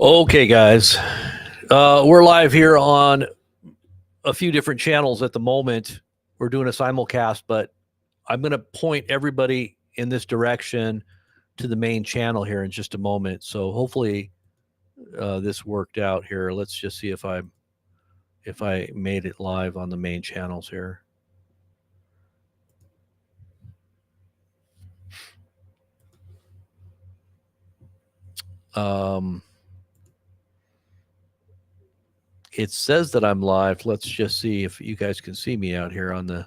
Okay, guys, we're live here on a few different channels at the moment. We're doing a simulcast, but I'm going to point everybody in this direction to the main channel here in just a moment. So hopefully this worked out here. Let's just see if I made it live on the main channels here. It says that I'm live. Let's just see if you guys can see me out here on the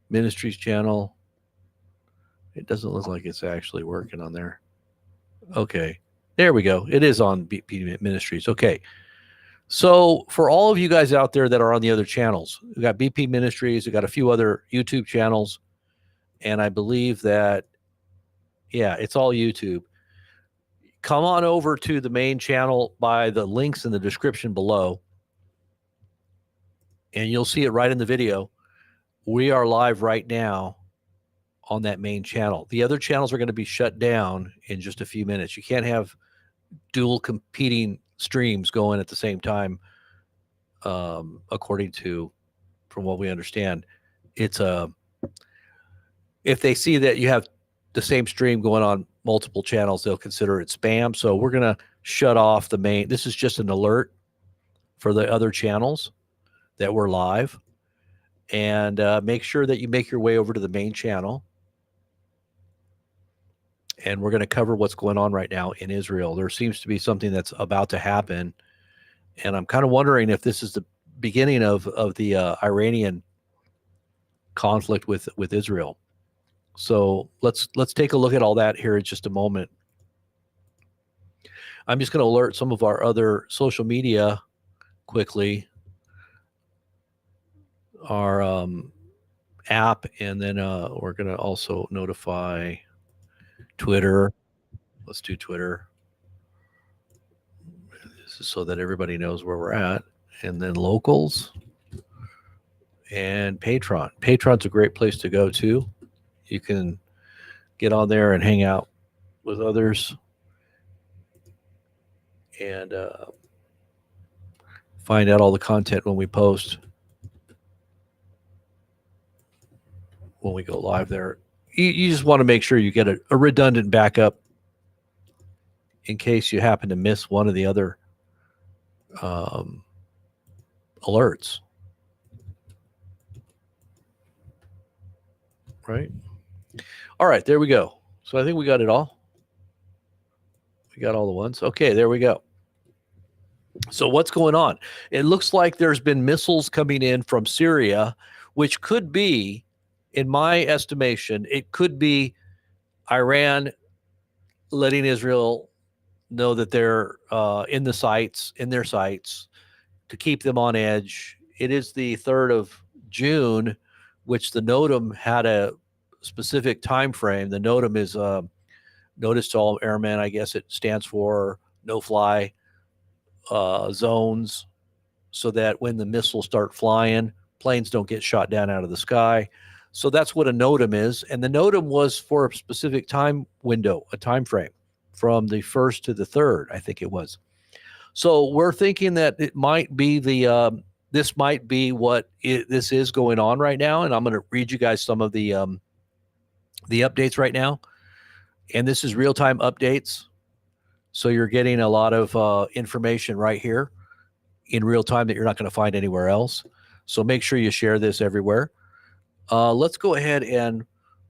Ministries channel. It doesn't look like it's actually working on there. Okay, there we go. It is on BP Ministries. Okay, so for all of you guys out there that are on the other channels, we got BP Ministries, we got a few other YouTube channels, and I believe that, yeah, it's all YouTube. Come on over to the main channel by the links in the description below, and you'll see it right in the video. We are live right now on that main channel. The other channels are going to be shut down in just a few minutes. You can't have dual competing streams going at the same time, according to, from what we understand. It's if they see that you have the same stream going on multiple channels, they'll consider it spam. So we're going to shut off the main. This is just an alert for the other channels that we're live. And make sure that you make your way over to the main channel. And we're going to cover what's going on right now in Israel. There seems to be something that's about to happen. And I'm kind of wondering if this is the beginning of the Iranian conflict with Israel. So let's take a look at all that here in just a moment. I'm just going to alert some of our other social media quickly. Our app, and then we're going to also notify Twitter. Let's do Twitter. This is so that everybody knows where we're at. And then locals and Patreon. Patreon's a great place to go to. You can get on there and hang out with others and find out all the content when we post. When we go live there, you just want to make sure you get a redundant backup in case you happen to miss one of the other alerts. Right? All right, there we go. So I think we got it all. We got all the ones. Okay, there we go. So what's going on? It looks like there's been missiles coming in from Syria, which could be, in my estimation, it could be Iran letting Israel know that they're in their sights to keep them on edge. It is the 3rd of June, which the NOTAM had a specific time frame. The NOTAM is Notice to All Airmen. I guess it stands for no-fly zones, so that when the missiles start flying, planes don't get shot down out of the sky. So that's what a NOTAM is. And the NOTAM was for a specific time window, a time frame from the 1st to the 3rd, I think it was. So we're thinking that it might be this might be what this is going on right now. And I'm going to read you guys some of the updates right now. And this is real-time updates. So you're getting a lot of information right here in real time that you're not going to find anywhere else. So make sure you share this everywhere. Let's go ahead and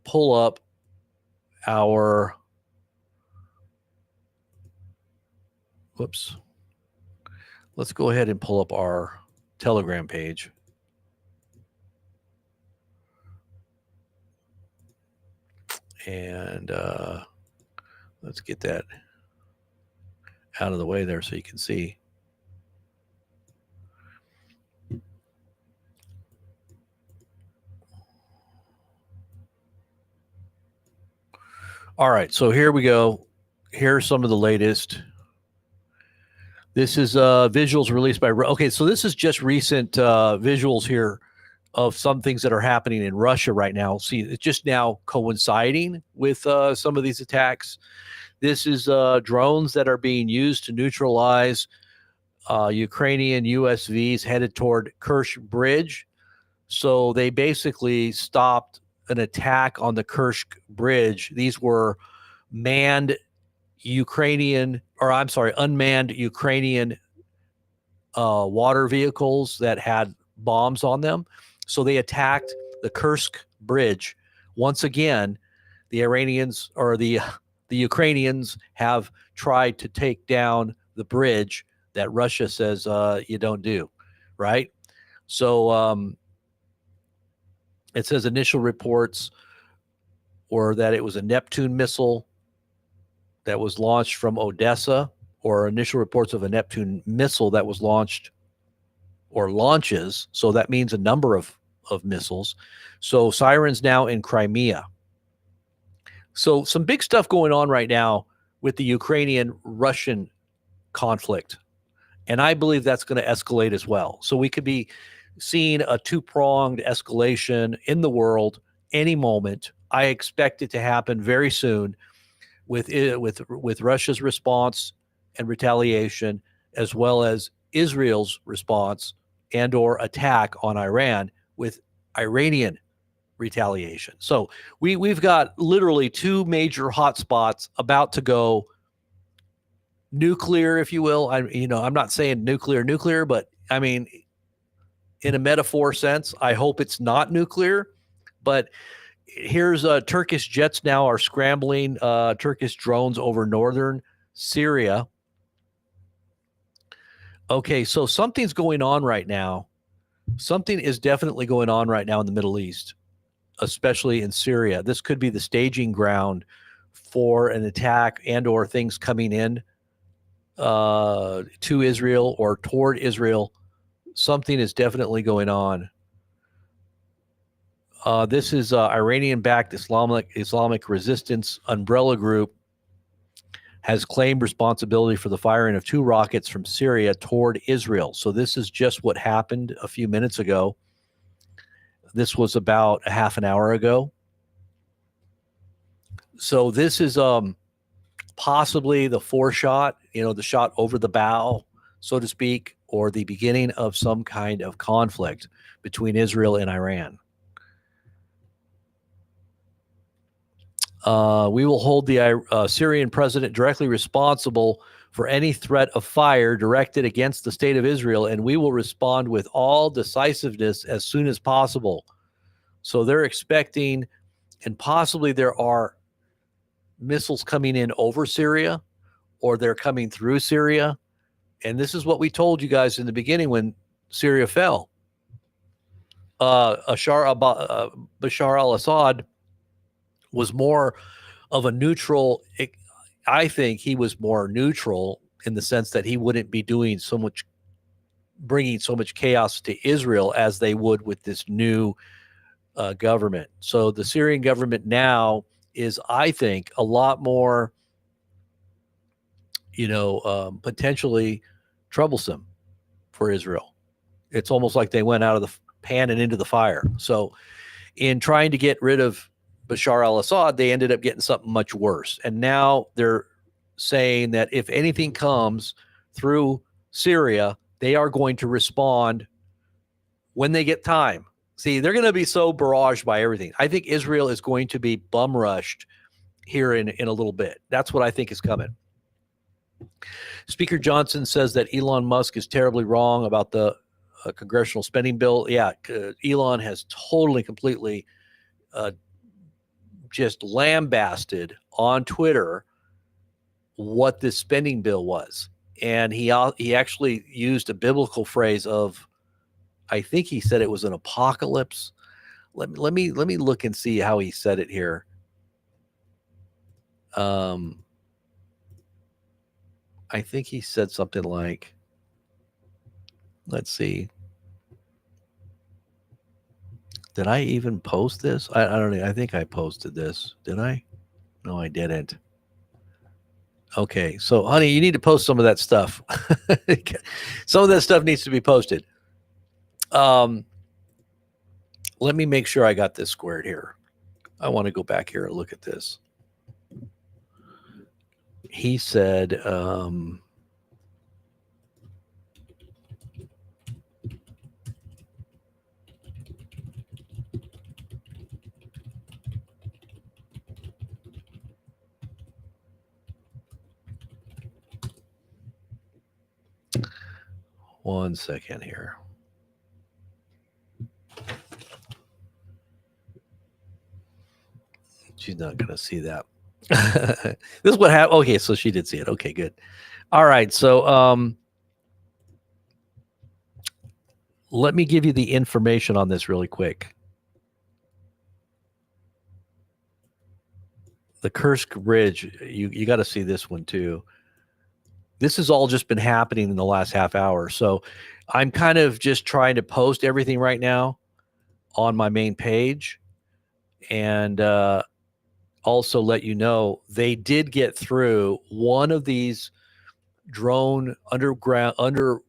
pull up our, let's go ahead and pull up our Telegram page. And let's get that out of the way there so you can see. All right, so here we go. Here's some of the latest. This is visuals released by, okay, so this is just recent visuals here of some things that are happening in Russia right now. See, it's just now coinciding with some of these attacks. This is drones that are being used to neutralize Ukrainian USVs headed toward Kerch Bridge. So they basically stopped an attack on the Kerch Bridge. These were unmanned Ukrainian water vehicles that had bombs on them. So they attacked the Kursk Bridge. Once again, the Iranians or the Ukrainians have tried to take down the bridge that Russia says you don't do, right? So it says initial reports were that it was a Neptune missile that was launched from Odessa, or initial reports of a Neptune missile that was launched or launches. So that means a number of missiles. So sirens now in Crimea. So some big stuff going on right now with the Ukrainian-Russian conflict. And I believe that's going to escalate as well. So we could be seeing a two-pronged escalation in the world any moment. I expect it to happen very soon with Russia's response and retaliation, as well as Israel's response and or attack on Iran with Iranian retaliation. So we've got literally two major hotspots about to go nuclear, if you will. I'm not saying nuclear, but I mean, in a metaphor sense, I hope it's not nuclear. But here's Turkish jets now are scrambling Turkish drones over northern Syria. Okay, so something's going on right now. Something is definitely going on right now in the Middle East, especially in Syria. This could be the staging ground for an attack and or things coming in to Israel or toward Israel. Something is definitely going on. This is Iranian-backed Islamic resistance umbrella group has claimed responsibility for the firing of 2 rockets from Syria toward Israel. So this is just what happened a few minutes ago. This was about a half an hour ago. So this is possibly the Foreshock, the shot over the bow, so to speak, or the beginning of some kind of conflict between Israel and Iran. We will hold the Syrian president directly responsible for any threat of fire directed against the state of Israel, and we will respond with all decisiveness as soon as possible. So they're expecting, and possibly there are missiles coming in over Syria, or they're coming through Syria. And this is what we told you guys in the beginning when Syria fell. Bashar al-Assad was more of a neutral. I think he was more neutral in the sense that he wouldn't be doing so much, bringing so much chaos to Israel as they would with this new government. So the Syrian government now is, I think, a lot more, potentially troublesome for Israel. It's almost like they went out of the pan and into the fire. So in trying to get rid of Bashar al-Assad, they ended up getting something much worse. And now they're saying that if anything comes through Syria, they are going to respond when they get time. See, they're going to be so barraged by everything. I think Israel is going to be bum rushed here in a little bit. That's what I think is coming. Speaker Johnson says that Elon Musk is terribly wrong about the congressional spending bill. Yeah, Elon has totally, completely just lambasted on Twitter what this spending bill was. And he actually used a biblical phrase of, I think he said it was an apocalypse. Let me look and see how he said it here. I think he said something like, let's see. Did I even post this? I don't know. I think I posted this. Did I? No, I didn't. Okay. So, honey, you need to post some of that stuff. Some of that stuff needs to be posted. let me make sure I got this squared here. I want to go back here and look at this. He said, one second here. She's not going to see that. This is what happened. Okay, so she did see it. Okay, good. All right, so let me give you the information on this really quick. The Kursk Bridge, you got to see this one too. This has all just been happening in the last half hour. So I'm kind of just trying to post everything right now on my main page, and also let you know they did get through one of these drone underwater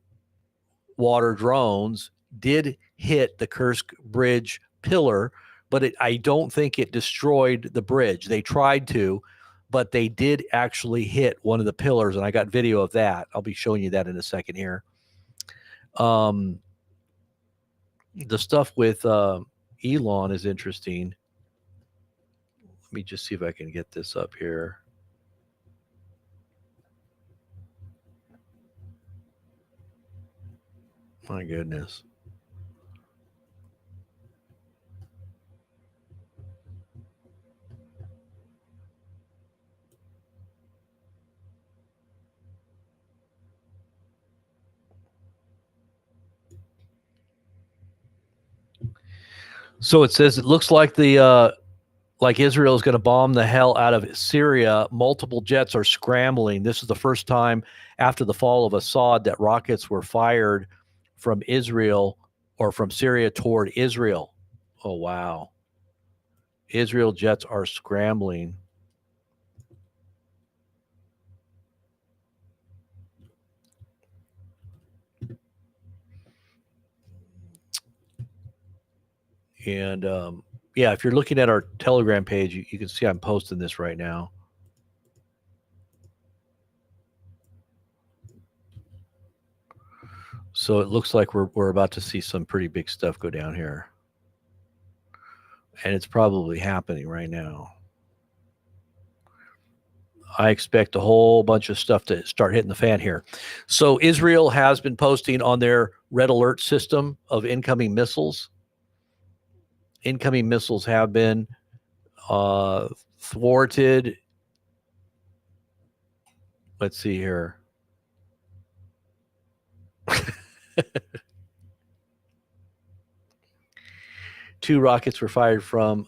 drones did hit the Kursk Bridge pillar, but I don't think it destroyed the bridge. They tried to, but they did actually hit one of the pillars, and I got video of that. I'll be showing you that in a second here. The stuff with Elon is interesting. Let me just see if I can get this up here. My goodness. So it says it looks like like Israel is going to bomb the hell out of Syria. Multiple jets are scrambling. This is the first time after the fall of Assad that rockets were fired from Israel or from Syria toward Israel. Oh, wow. Israel jets are scrambling. And yeah, if you're looking at our Telegram page, you can see I'm posting this right now. So it looks like we're about to see some pretty big stuff go down here. And it's probably happening right now. I expect a whole bunch of stuff to start hitting the fan here. So Israel has been posting on their red alert system of incoming missiles. Incoming missiles have been thwarted. Let's see here. Two rockets were fired from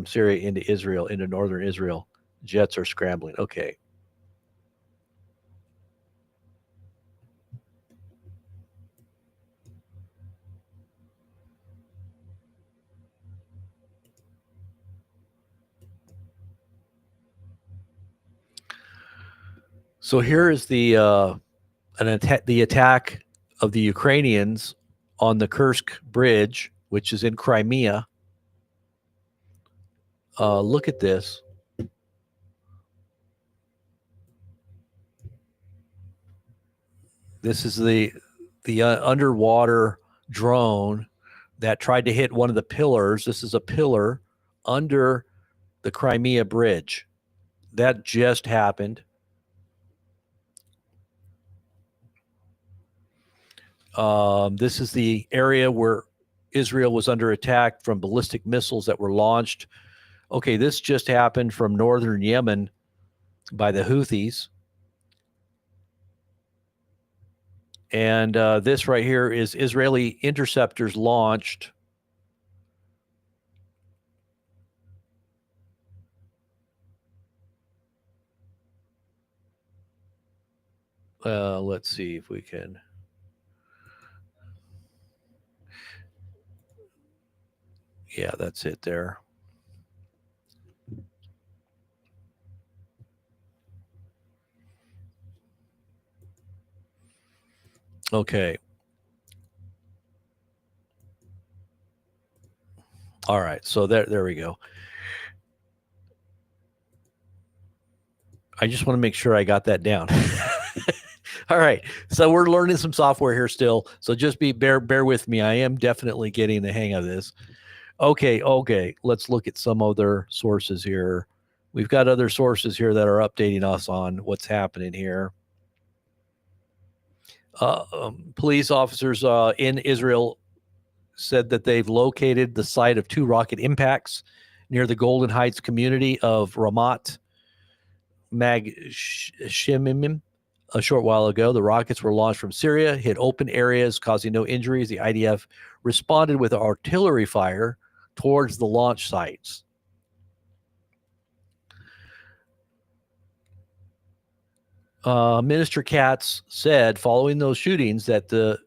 Syria into Israel, into northern Israel. Jets are scrambling. Okay. So here is the attack of the Ukrainians on the Kursk Bridge, which is in Crimea. Look at this. This is the underwater drone that tried to hit one of the pillars. This is a pillar under the Crimea Bridge. That just happened. This is the area where Israel was under attack from ballistic missiles that were launched. Okay, this just happened from northern Yemen by the Houthis. And this right here is Israeli interceptors launched. Let's see if we can. Yeah, that's it there. Okay. All right, so there we go. I just want to make sure I got that down. All right, so we're learning some software here still, so just bear with me. I am definitely getting the hang of this. Okay, let's look at some other sources here. We've got other sources here that are updating us on what's happening here. Police officers in Israel said that they've located the site of 2 rocket impacts near the Golden Heights community of Ramat Shimim. A short while ago, the rockets were launched from Syria, hit open areas, causing no injuries. The IDF responded with artillery fire towards the launch sites. Minister Katz said following those shootings that the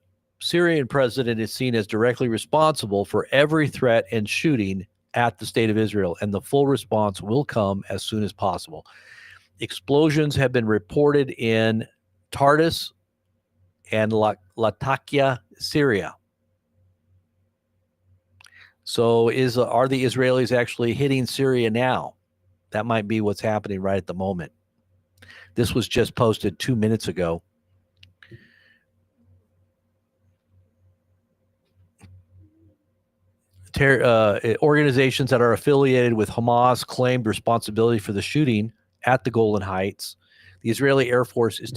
Syrian president is seen as directly responsible for every threat and shooting at the state of Israel, and the full response will come as soon as possible. Explosions have been reported in Tartus and Latakia, Syria. So are the Israelis actually hitting Syria now? That might be what's happening right at the moment. This was just posted 2 minutes ago. Organizations that are affiliated with Hamas claimed responsibility for the shooting at the Golan Heights. The Israeli Air Force is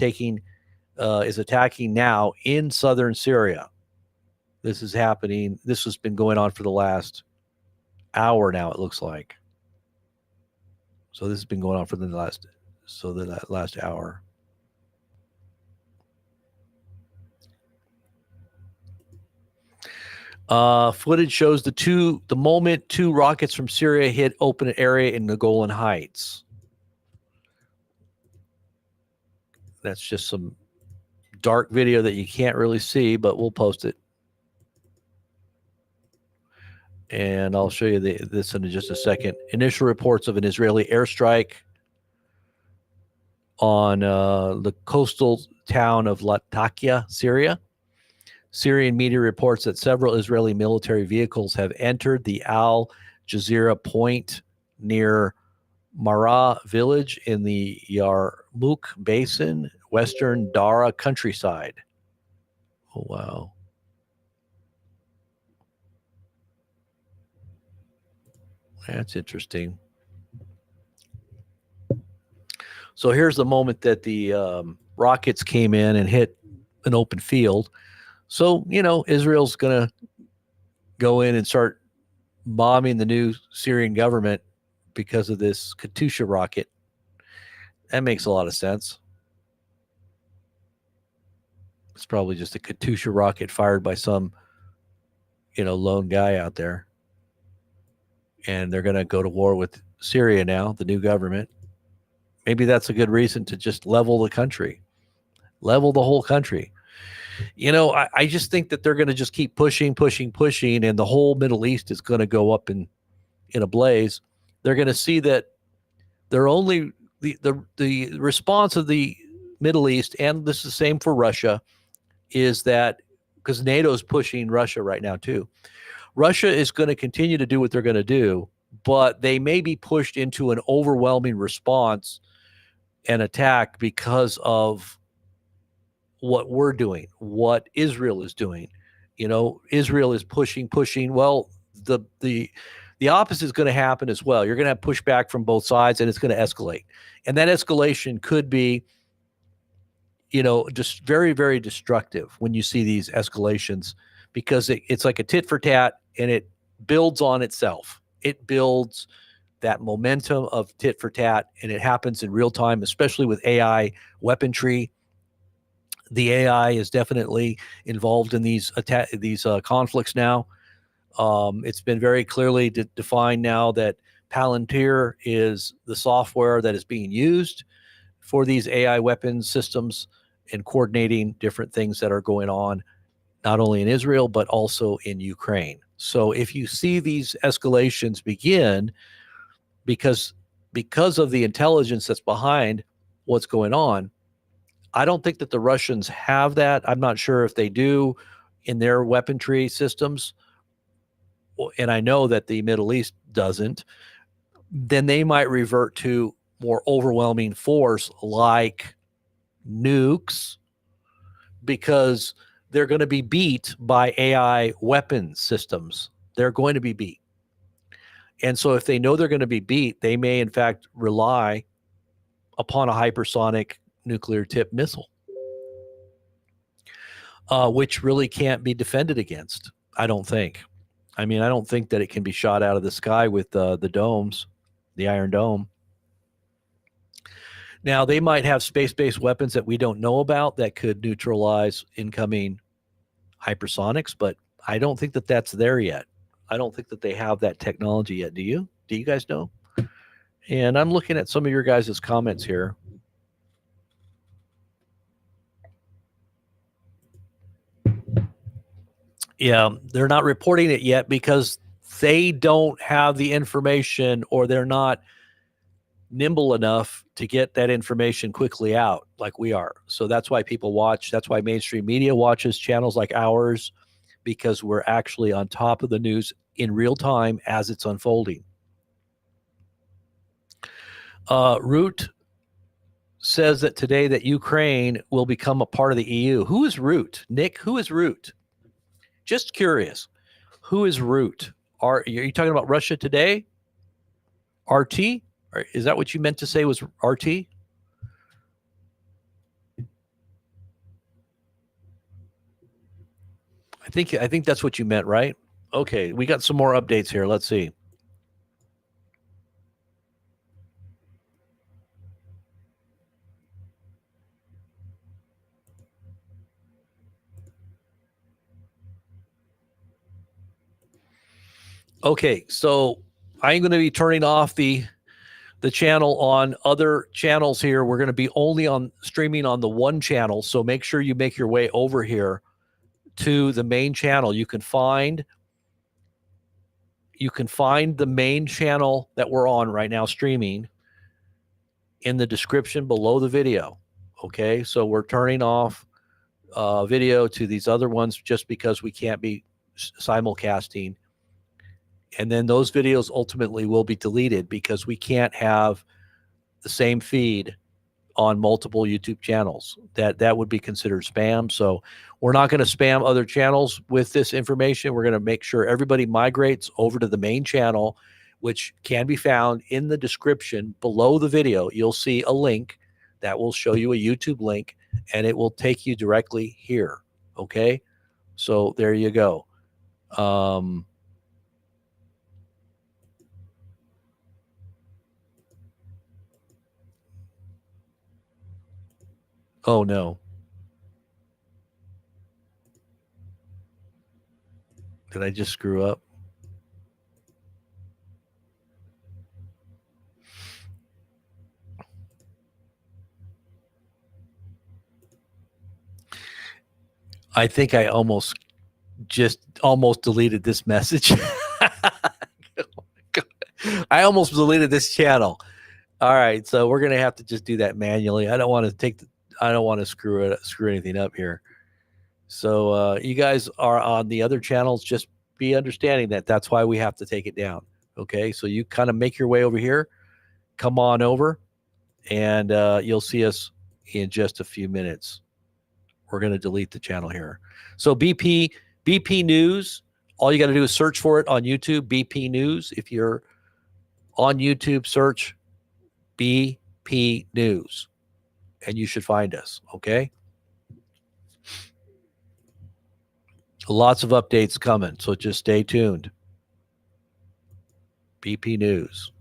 attacking now in southern Syria. This is happening. This has been going on for the last hour now, it looks like. So this has been going on for the last hour. Footage shows the moment 2 rockets from Syria hit open area in the Golan Heights. That's just some dark video that you can't really see, but we'll post it. And I'll show you this in just a second. Initial reports of an Israeli airstrike on the coastal town of Latakia, Syria. Syrian media reports that several Israeli military vehicles have entered the Al Jazeera Point near Marah village in the Yarmouk Basin, western Dara countryside. Oh, wow. That's interesting. So here's the moment that the rockets came in and hit an open field. So, Israel's going to go in and start bombing the new Syrian government because of this Katyusha rocket. That makes a lot of sense. It's probably just a Katyusha rocket fired by some, lone guy out there. And they're going to go to war with Syria now, the new government. Maybe that's a good reason to just level the country, level the whole country. I just think that they're going to just keep pushing, and the whole Middle East is going to go up in a blaze. They're going to see that they're only the response of the Middle East, and this is the same for Russia, is that because NATO is pushing Russia right now too. Russia is going to continue to do what they're going to do, but they may be pushed into an overwhelming response and attack because of what we're doing, what Israel is doing. Israel is pushing. Well, the opposite is going to happen as well. You're going to have pushback from both sides, and it's going to escalate. And that escalation could be, just very, very destructive when you see these escalations, because it's like a tit for tat, and it builds on itself. It builds that momentum of tit for tat, and it happens in real time, especially with AI weaponry. The AI is definitely involved in these conflicts now. It's been very clearly defined now that Palantir is the software that is being used for these AI weapons systems and coordinating different things that are going on, not only in Israel, but also in Ukraine. So if you see these escalations begin because of the intelligence that's behind what's going on, I don't think that the Russians have that. I'm not sure if they do in their weaponry systems, and I know that the Middle East doesn't, then they might revert to more overwhelming force like nukes, because they're going to be beat by AI weapons systems. They're going to be beat. And so if they know they're going to be beat, they may in fact rely upon a hypersonic nuclear tipped missile, which really can't be defended against, I don't think. I mean, I don't think that it can be shot out of the sky with the domes, the Iron Dome. Now, they might have space-based weapons that we don't know about that could neutralize incoming hypersonics, but I don't think that that's there yet. I don't think that they have that technology yet. Do you? Do you guys know? And I'm looking at some of your guys' comments here. Yeah, they're not reporting it yet because they don't have the information, or they're not nimble enough to get that information quickly out like we are. So that's why people watch. That's why mainstream media watches channels like ours, because we're actually on top of the news in real time as it's unfolding. Root says that today that Ukraine will become a part of the EU. Who is Root? Nick, who is Root? Just curious. Who is Root? Are you talking about Russia Today? RT? Or is that what you meant to say was RT? I think that's what you meant, right? Okay, we got some more updates here. Let's see. Okay, so I'm going to be turning off the channel on other channels here. We're going to be only on streaming on the one channel, so make sure you make your way over here to the main channel. You can find the main channel that we're on right now streaming in the description below the video. Okay, so we're turning off video to these other ones just because we can't be simulcasting. And then those videos ultimately will be deleted because we can't have the same feed on multiple YouTube channels. That would be considered spam. So we're not going to spam other channels with this information. We're going to make sure everybody migrates over to the main channel, which can be found in the description below the video. You'll see a link that will show you a YouTube link, and it will take you directly here. Okay, so there you go. Oh no. Did I just screw up? I think I almost deleted this message. I almost deleted this channel. All right, so we're gonna have to just do that manually. I don't want to screw anything up here. So you guys are on the other channels. Just be understanding that that's why we have to take it down. Okay, so you kind of make your way over here. Come on over, and you'll see us in just a few minutes. We're going to delete the channel here. So BP News, all you got to do is search for it on YouTube, BP News. If you're on YouTube, search BP News, and you should find us, okay? Lots of updates coming, so just stay tuned. BP News.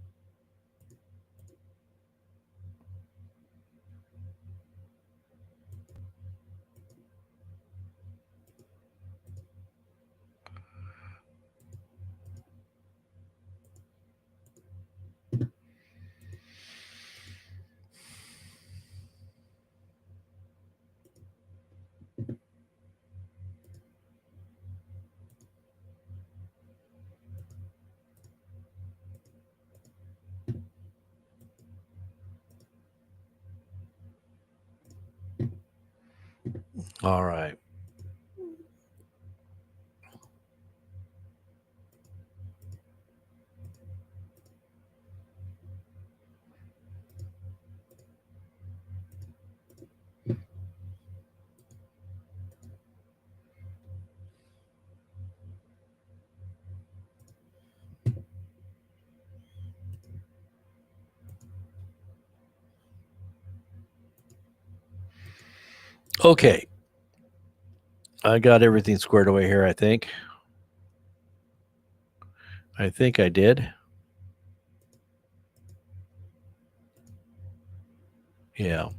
All right. Okay. I got everything squared away here, I think. I think I did. Yeah.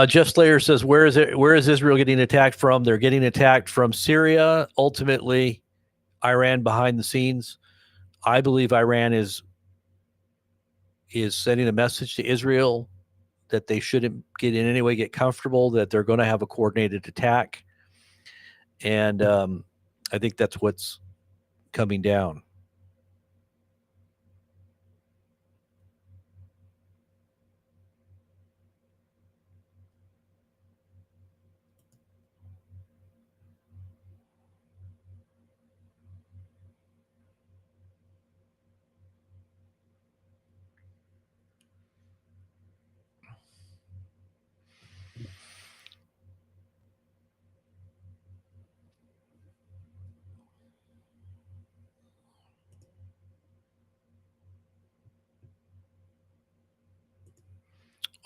Jeff Slater says, "Where is it? Where is Israel getting attacked from? They're getting attacked from Syria. Ultimately, Iran behind the scenes. I believe Iran is sending a message to Israel that they shouldn't get in any way get comfortable. That they're going to have a coordinated attack, and I think that's what's coming down."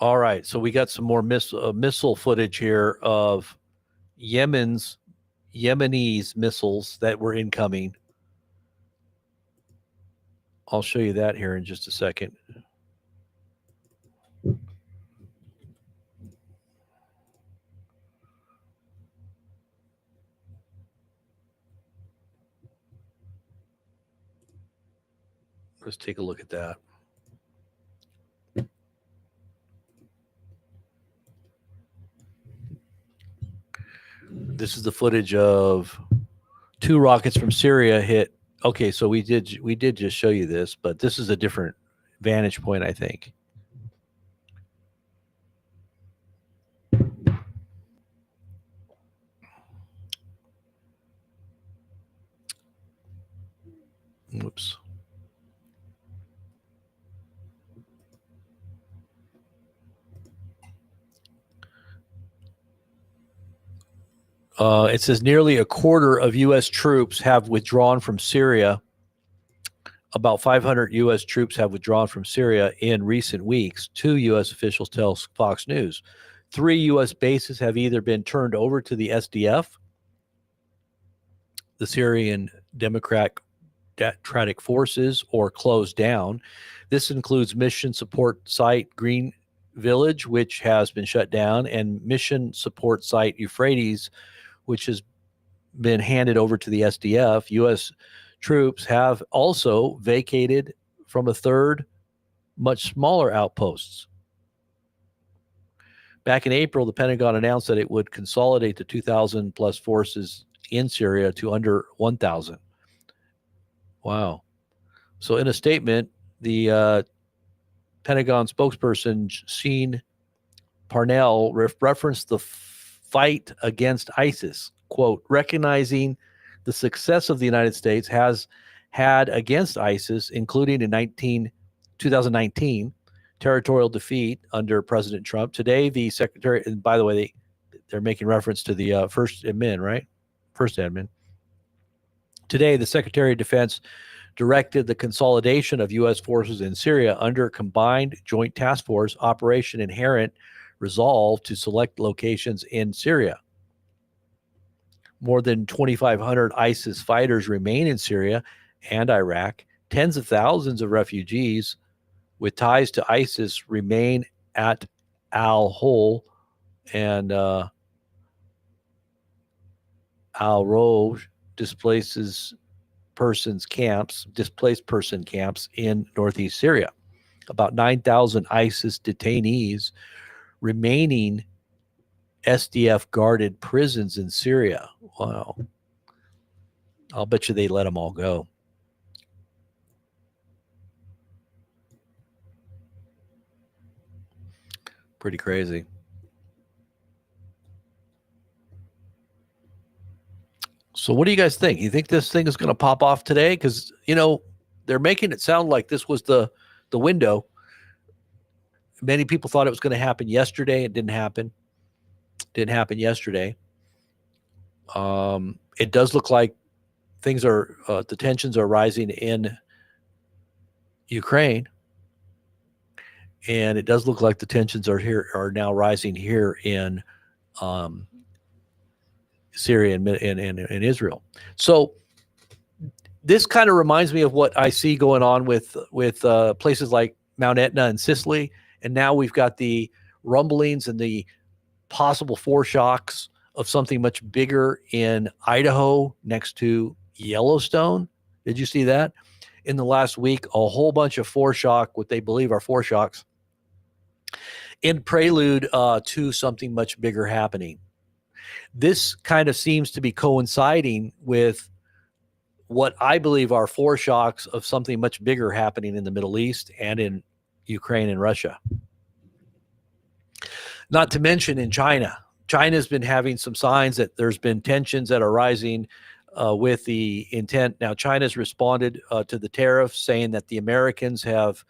All right, so we got some more missile footage here of Yemenese missiles that were incoming. I'll show you that here in just a second. Let's take a look at that. This is the footage of 2 rockets from Syria hit. Okay, so we did just show you this, but this is a different vantage point, I think. Whoops. It says nearly a quarter of U.S. troops have withdrawn from Syria. About 500 U.S. troops have withdrawn from Syria in recent weeks, 2 U.S. officials tell Fox News. 3 U.S. bases have either been turned over to the SDF, the Syrian Democratic Forces, or closed down. This includes mission support site Green Village, which has been shut down, and mission support site Euphrates, which has been handed over to the SDF. U.S. troops have also vacated from a third, much smaller outposts. Back in April, the Pentagon announced that it would consolidate the 2,000 plus forces in Syria to under 1,000. Wow. So in a statement, the Pentagon spokesperson, Sheen Parnell, referenced the fight against ISIS, quote, recognizing the success of the United States has had against ISIS, including in 2019, territorial defeat under President Trump. Today, the secretary, and by the way, they're making reference to the first admin, right? First admin. Today, the Secretary of Defense directed the consolidation of U.S. forces in Syria under combined joint task force Operation Inherent Resolve to select locations in Syria. More than 2,500 ISIS fighters remain in Syria and Iraq. Tens of thousands of refugees with ties to ISIS remain at Al-Hol and Al-Roj displaced person camps in northeast Syria. About 9,000 ISIS detainees remaining SDF guarded prisons in Syria. Wow. I'll bet you they let them all go. Pretty crazy. So what do you guys think? You think this thing is going to pop off today? Because, you know, they're making it sound like this was the window. Many people thought it was going to happen yesterday. It didn't happen. Didn't happen yesterday. It does look like the tensions are rising in Ukraine, and it does look like the tensions are now rising here in Syria and Israel. So this kind of reminds me of what I see going on with places like Mount Etna and Sicily, and now we've got the rumblings and the possible foreshocks of something much bigger in Idaho next to Yellowstone. Did you see that? In the last week, a whole bunch of foreshock, what they believe are foreshocks, in prelude to something much bigger happening. This kind of seems to be coinciding with what I believe are foreshocks of something much bigger happening in the Middle East and in Ukraine and Russia. Not to mention in China. China's been having some signs that there's been tensions that are rising with the intent. Now, China's responded to the tariffs, saying that the Americans have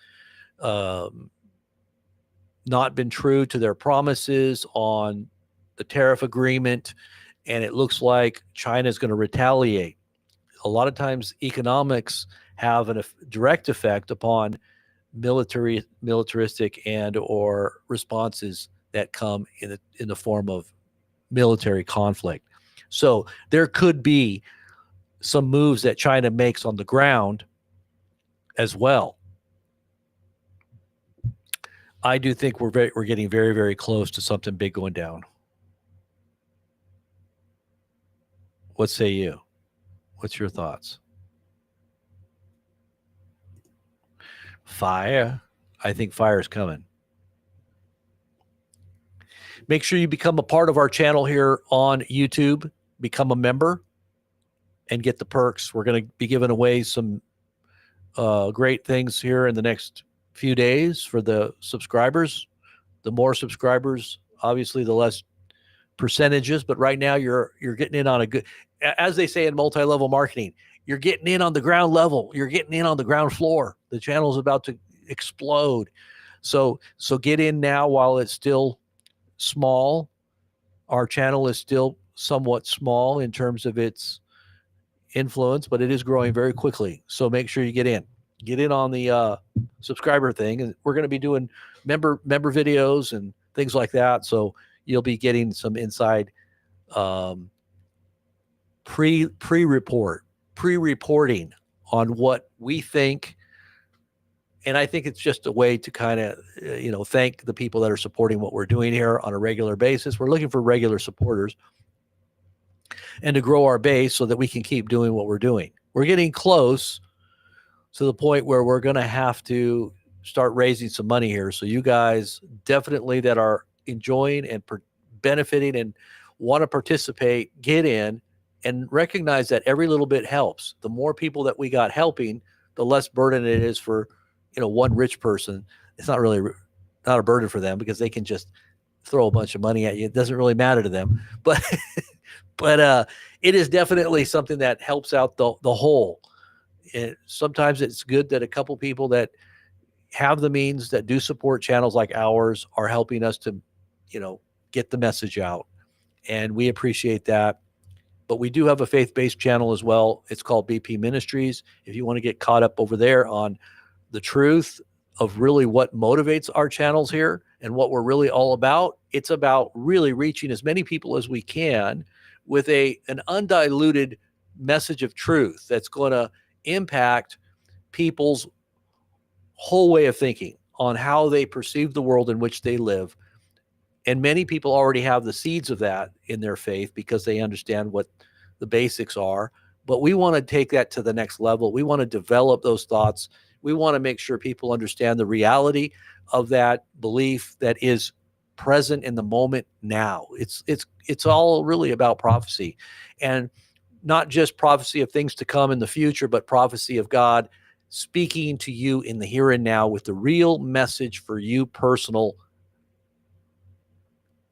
not been true to their promises on the tariff agreement, and it looks like China is going to retaliate. A lot of times economics have a direct effect upon militaristic and or responses that come in the form of military conflict. So there could be some moves that China makes on the ground as well. I do think we're getting very, very close to something big going down. What say you? What's your thoughts? Fire. I think fire is coming. Make sure you become a part of our channel here on YouTube. Become a member and get the perks. We're going to be giving away some great things here in the next few days for the subscribers. The more subscribers, obviously, the less percentages. But right now, you're getting in on a good, as they say in multi-level marketing, you're getting in on the ground level. You're getting in on the ground floor. The channel is about to explode. So get in now while it's still small. Our channel is still somewhat small in terms of its influence, but it is growing very quickly. So make sure you get in on the subscriber thing. And we're going to be doing member videos and things like that. So you'll be getting some inside pre-reporting on what we think. And I think it's just a way to kind of, thank the people that are supporting what we're doing here on a regular basis. We're looking for regular supporters and to grow our base so that we can keep doing what we're doing. We're getting close to the point where we're going to have to start raising some money here. So you guys definitely that are enjoying and benefiting and want to participate, get in and recognize that every little bit helps. The more people that we got helping, the less burden it is for, one rich person. It's not a burden for them because they can just throw a bunch of money at you. It doesn't really matter to them, but it is definitely something that helps out the whole. Sometimes it's good that a couple people that have the means that do support channels like ours are helping us to, get the message out. And we appreciate that. But we do have a faith-based channel as well. It's called BP Ministries. If you want to get caught up over there on the truth of really what motivates our channels here and what we're really all about, it's about really reaching as many people as we can with an undiluted message of truth that's going to impact people's whole way of thinking on how they perceive the world in which they live. And many people already have the seeds of that in their faith because they understand what the basics are. But we want to take that to the next level. We want to develop those thoughts. We want to make sure people understand the reality of that belief that is present in the moment now. It's all really about prophecy, and not just prophecy of things to come in the future, but prophecy of God speaking to you in the here and now with the real message for you personal.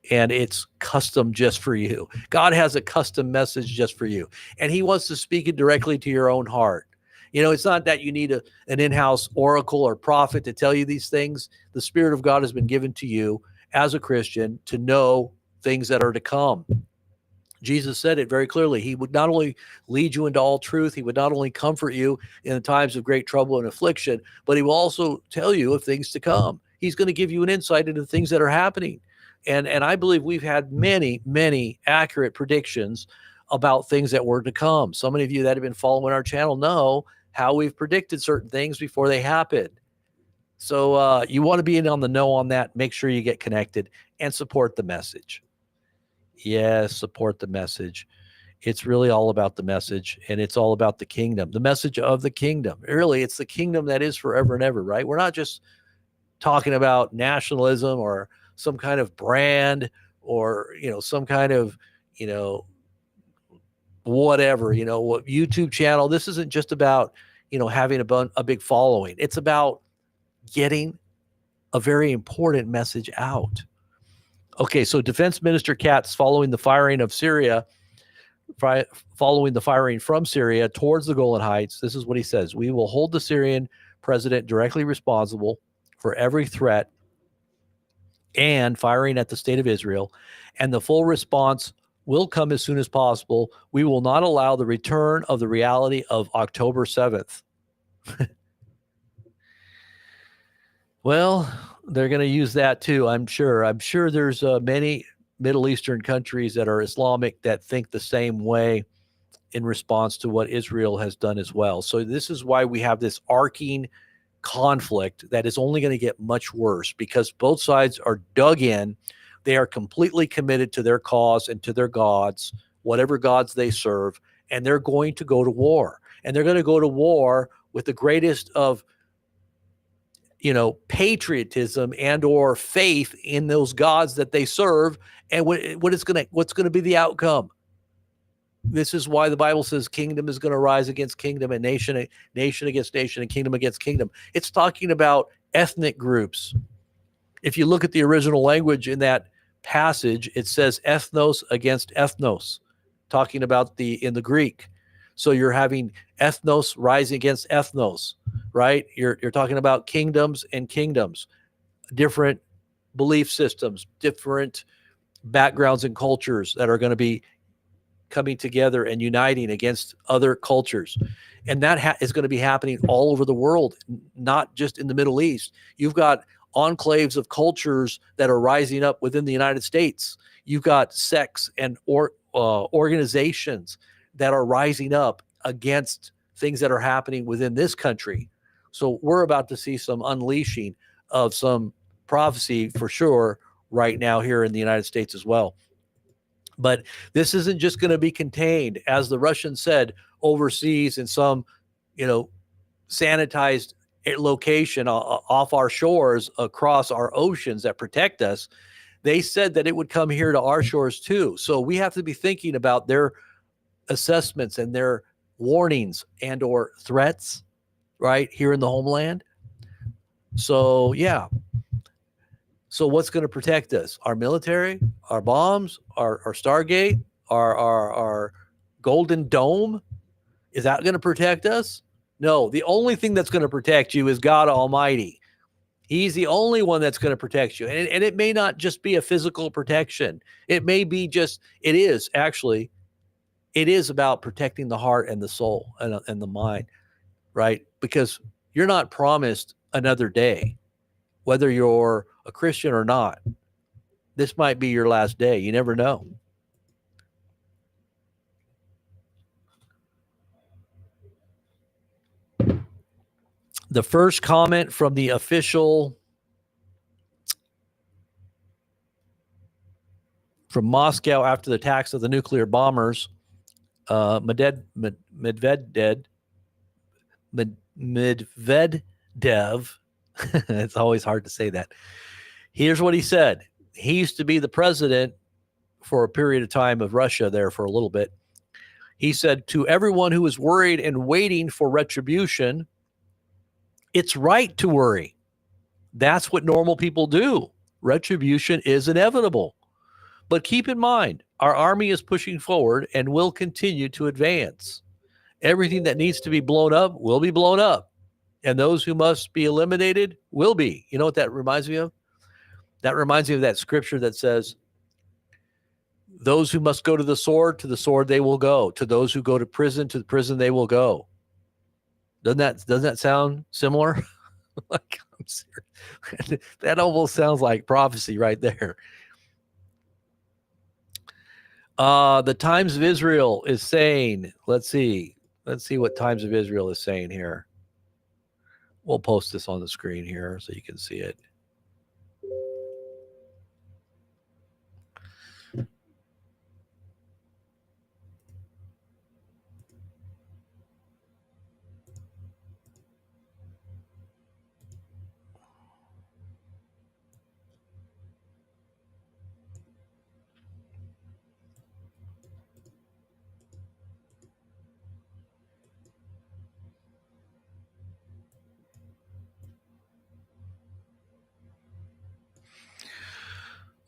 And it's custom just for you. God has a custom message just for you. And he wants to speak it directly to your own heart. It's not that you need an in-house oracle or prophet to tell you these things. The Spirit of God has been given to you as a Christian to know things that are to come. Jesus said it very clearly. He would not only lead you into all truth, he would not only comfort you in the times of great trouble and affliction, but he will also tell you of things to come. He's going to give you an insight into things that are happening. And I believe we've had many, many accurate predictions about things that were to come. So many of you that have been following our channel know how we've predicted certain things before they happen. So you want to be in on the know on that. Make sure you get connected and support the message. Yes, support the message. It's really all about the message, and it's all about the kingdom, the message of the kingdom. Really, it's the kingdom that is forever and ever, right? We're not just talking about nationalism or some kind of brand or, some kind of, whatever, what YouTube channel. This isn't just about, having a big following. It's about getting a very important message out. Okay, so Defense Minister Katz, following the firing from Syria towards the Golan Heights, this is what he says: "We will hold the Syrian president directly responsible for every threat and firing at the state of Israel, and the full response will come as soon as possible. We will not allow the return of the reality of October 7th. Well, they're going to use that too, I'm sure. I'm sure there's many Middle Eastern countries that are Islamic that think the same way in response to what Israel has done as well. So this is why we have this arcing conflict that is only going to get much worse, because both sides are dug in. They are completely committed to their cause and to their gods, whatever gods they serve, and they're going to go to war. And they're going to go to war with the greatest of patriotism and or faith in those gods that they serve. And what's going to be the outcome? This is why the Bible says kingdom is going to rise against kingdom and nation against nation and kingdom against kingdom. It's talking about ethnic groups. If you look at the original language in that passage, it says ethnos against ethnos, talking about in the Greek. So you're having ethnos rising against ethnos, right? You're talking about kingdoms and kingdoms, different belief systems, different backgrounds and cultures that are going to be coming together and uniting against other cultures. And that is going to be happening all over the world, not just in the Middle East. You've got enclaves of cultures that are rising up within the United States. You've got sects and organizations that are rising up against things that are happening within this country. So we're about to see some unleashing of some prophecy for sure right now here in the United States as well. But this isn't just going to be contained, as the Russians said, overseas in some, sanitized location off our shores across our oceans that protect us. They said that it would come here to our shores too. So we have to be thinking about their assessments and their warnings and or threats right here in the homeland. So yeah. So what's going to protect us? Our military, our bombs, our Stargate, our Golden Dome? Is that going to protect us? No, the only thing that's going to protect you is God Almighty. He's the only one that's going to protect you. And it may not just be a physical protection. It may be it is about protecting the heart and the soul and the mind, right? Because you're not promised another day, whether you're a Christian or not. This might be your last day. You never know. The first comment from the official from Moscow after the attacks of the nuclear bombers, Medvedev, it's always hard to say that. Here's what he said. He used to be the president for a period of time of Russia there for a little bit. He said, to everyone who is worried and waiting for retribution, it's right to worry. That's what normal people do. Retribution is inevitable. But keep in mind, our army is pushing forward and will continue to advance. Everything that needs to be blown up will be blown up. And those who must be eliminated will be. You know what that reminds me of? That reminds me of that scripture that says, those who must go to the sword they will go. To those who go to the prison they will go. Doesn't that sound similar? Like, I'm serious. That almost sounds like prophecy right there. The Times of Israel is saying, let's see what Times of Israel is saying here. We'll post this on the screen here so you can see it.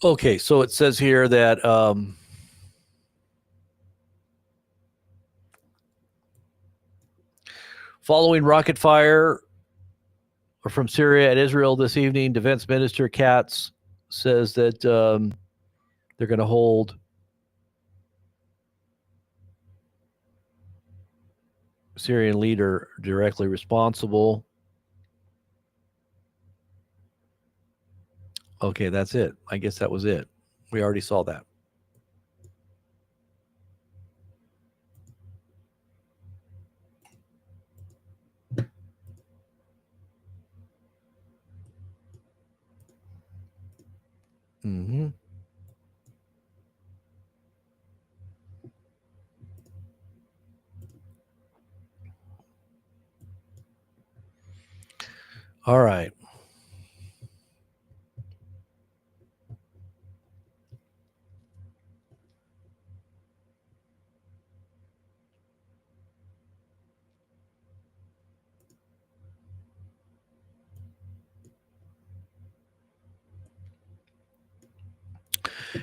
Okay, so it says here that following rocket fire from Syria and Israel this evening, Defense Minister Katz says that they're going to hold Syrian leader directly responsible. Okay, that's it. I guess that was it. We already saw that. Mm-hmm. All right.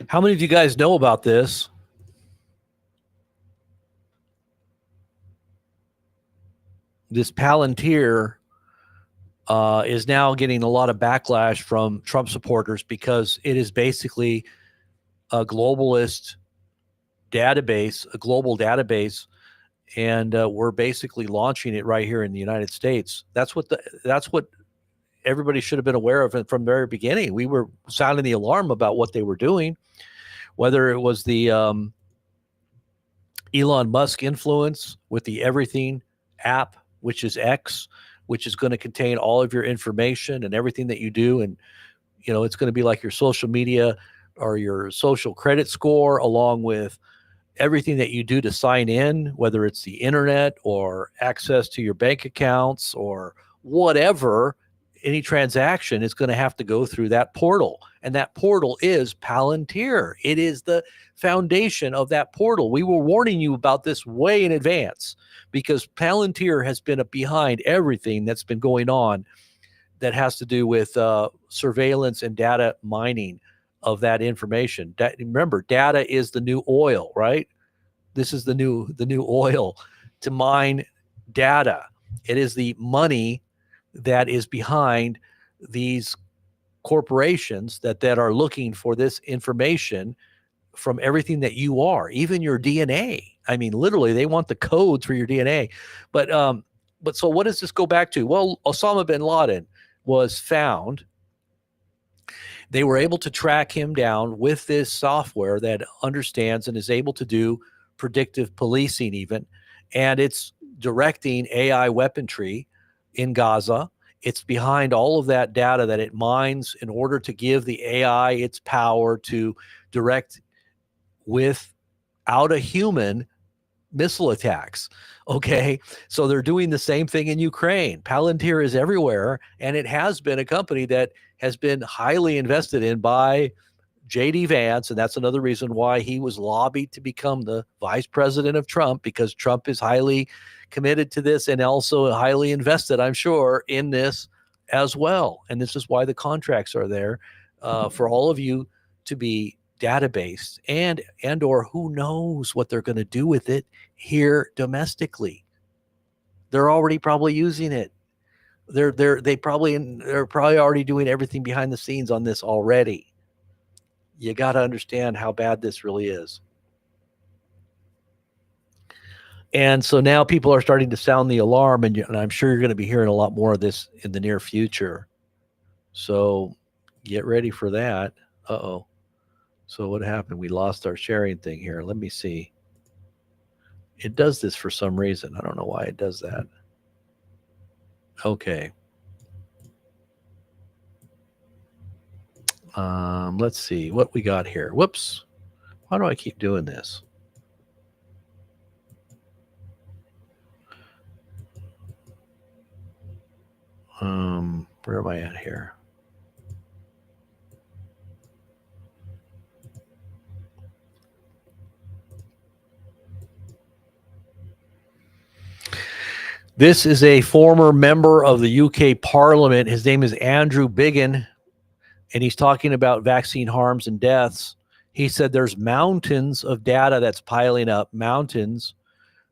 How many of you guys know about this? This Palantir is now getting a lot of backlash from Trump supporters because it is basically a globalist database, a global database, and we're basically launching it right here in the United States. That's what everybody should have been aware of from the very beginning. We were sounding the alarm about what they were doing, whether it was the Elon Musk influence with the Everything app, which is X, which is going to contain all of your information and everything that you do. And, you know, it's going to be like your social media or your social credit score, along with everything that you do to sign in, whether it's the internet or access to your bank accounts or whatever. Any transaction is going to have to go through that portal. And that portal is Palantir. It is the foundation of that portal. We were warning you about this way in advance because Palantir has been behind everything that's been going on that has to do with surveillance and data mining of that information. Remember, data is the new oil, right? This is the new oil to mine data. It is the money that is behind these corporations that are looking for this information from everything that you are, even your DNA. I mean, literally, they want the codes for your DNA. But so what does this go back to? Well, Osama bin Laden was found. They were able to track him down with this software that understands and is able to do predictive policing even, and it's directing AI weaponry in Gaza. It's behind all of that data that it mines in order to give the AI its power to direct without a human missile attacks. Okay, so they're doing the same thing in Ukraine. Palantir is everywhere, and it has been a company that has been highly invested in by J.D. Vance, and that's another reason why he was lobbied to become the vice president of Trump, because Trump is highly committed to this and also highly invested, I'm sure, in this as well. And this is why the contracts are there for all of you to be database and or who knows what they're going to do with it here domestically. They're already probably using it. They're probably already doing everything behind the scenes on this already. You got to understand how bad this really is. And so now people are starting to sound the alarm, and I'm sure you're going to be hearing a lot more of this in the near future. So get ready for that. Uh-oh. So what happened? We lost our sharing thing here. Let me see. It does this for some reason. I don't know why it does that. Okay. Let's see what we got here. Whoops. Why do I keep doing this? Where am I at here? This is a former member of the UK Parliament. His name is Andrew Biggin, and he's talking about vaccine harms and deaths. He said there's mountains of data that's piling up, mountains.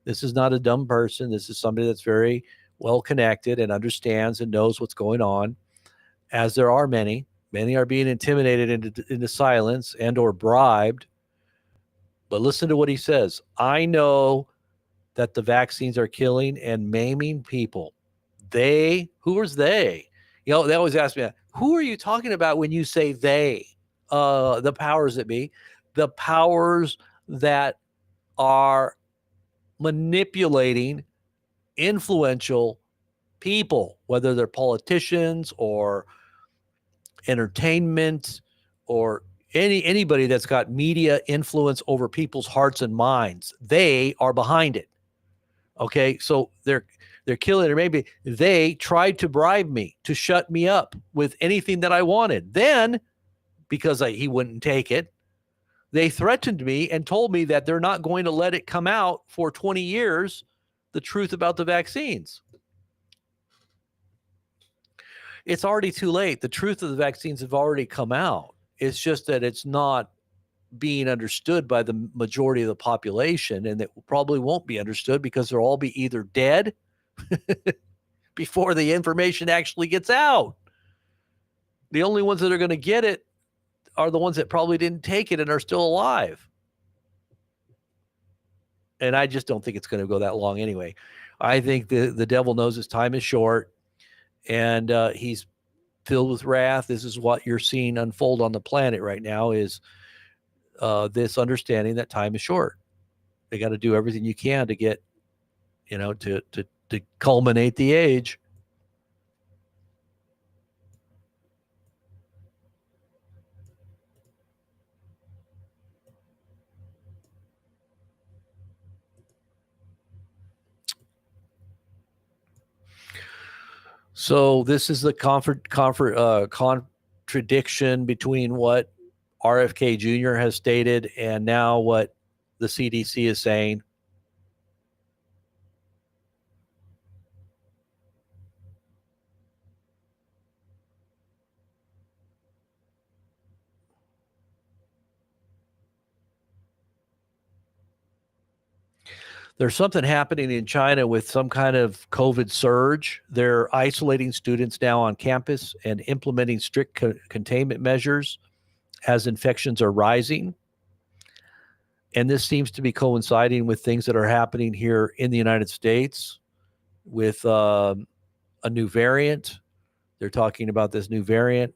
This is not a dumb person. This is somebody that's very well connected and understands and knows what's going on, as there are many. Many are being intimidated into silence and or bribed. But listen to what he says. I know that the vaccines are killing and maiming people. Who is they? You know, they always ask me, who are you talking about when you say they? The powers that be, the powers that are manipulating influential people, whether they're politicians or entertainment or anybody that's got media influence over people's hearts and minds. They are behind it. Okay, so they're killing, or maybe they tried to bribe me to shut me up with anything that I wanted. Then, because he wouldn't take it, they threatened me and told me that they're not going to let it come out for 20 years, the truth about the vaccines. It's already too late. The truth of the vaccines have already come out. It's just that it's not being understood by the majority of the population, and it probably won't be understood because they'll all be either dead before the information actually gets out. The only ones that are going to get it are the ones that probably didn't take it and are still alive. And I just don't think it's going to go that long anyway. I think the devil knows his time is short, and he's filled with wrath. This is what you're seeing unfold on the planet right now, is this understanding that time is short. They got to do everything you can to get, to culminate the age. So this is the contradiction between what RFK Jr. has stated and now what the CDC is saying. There's something happening in China with some kind of COVID surge. They're isolating students now on campus and implementing strict containment measures as infections are rising. And this seems to be coinciding with things that are happening here in the United States with a new variant. They're talking about this new variant,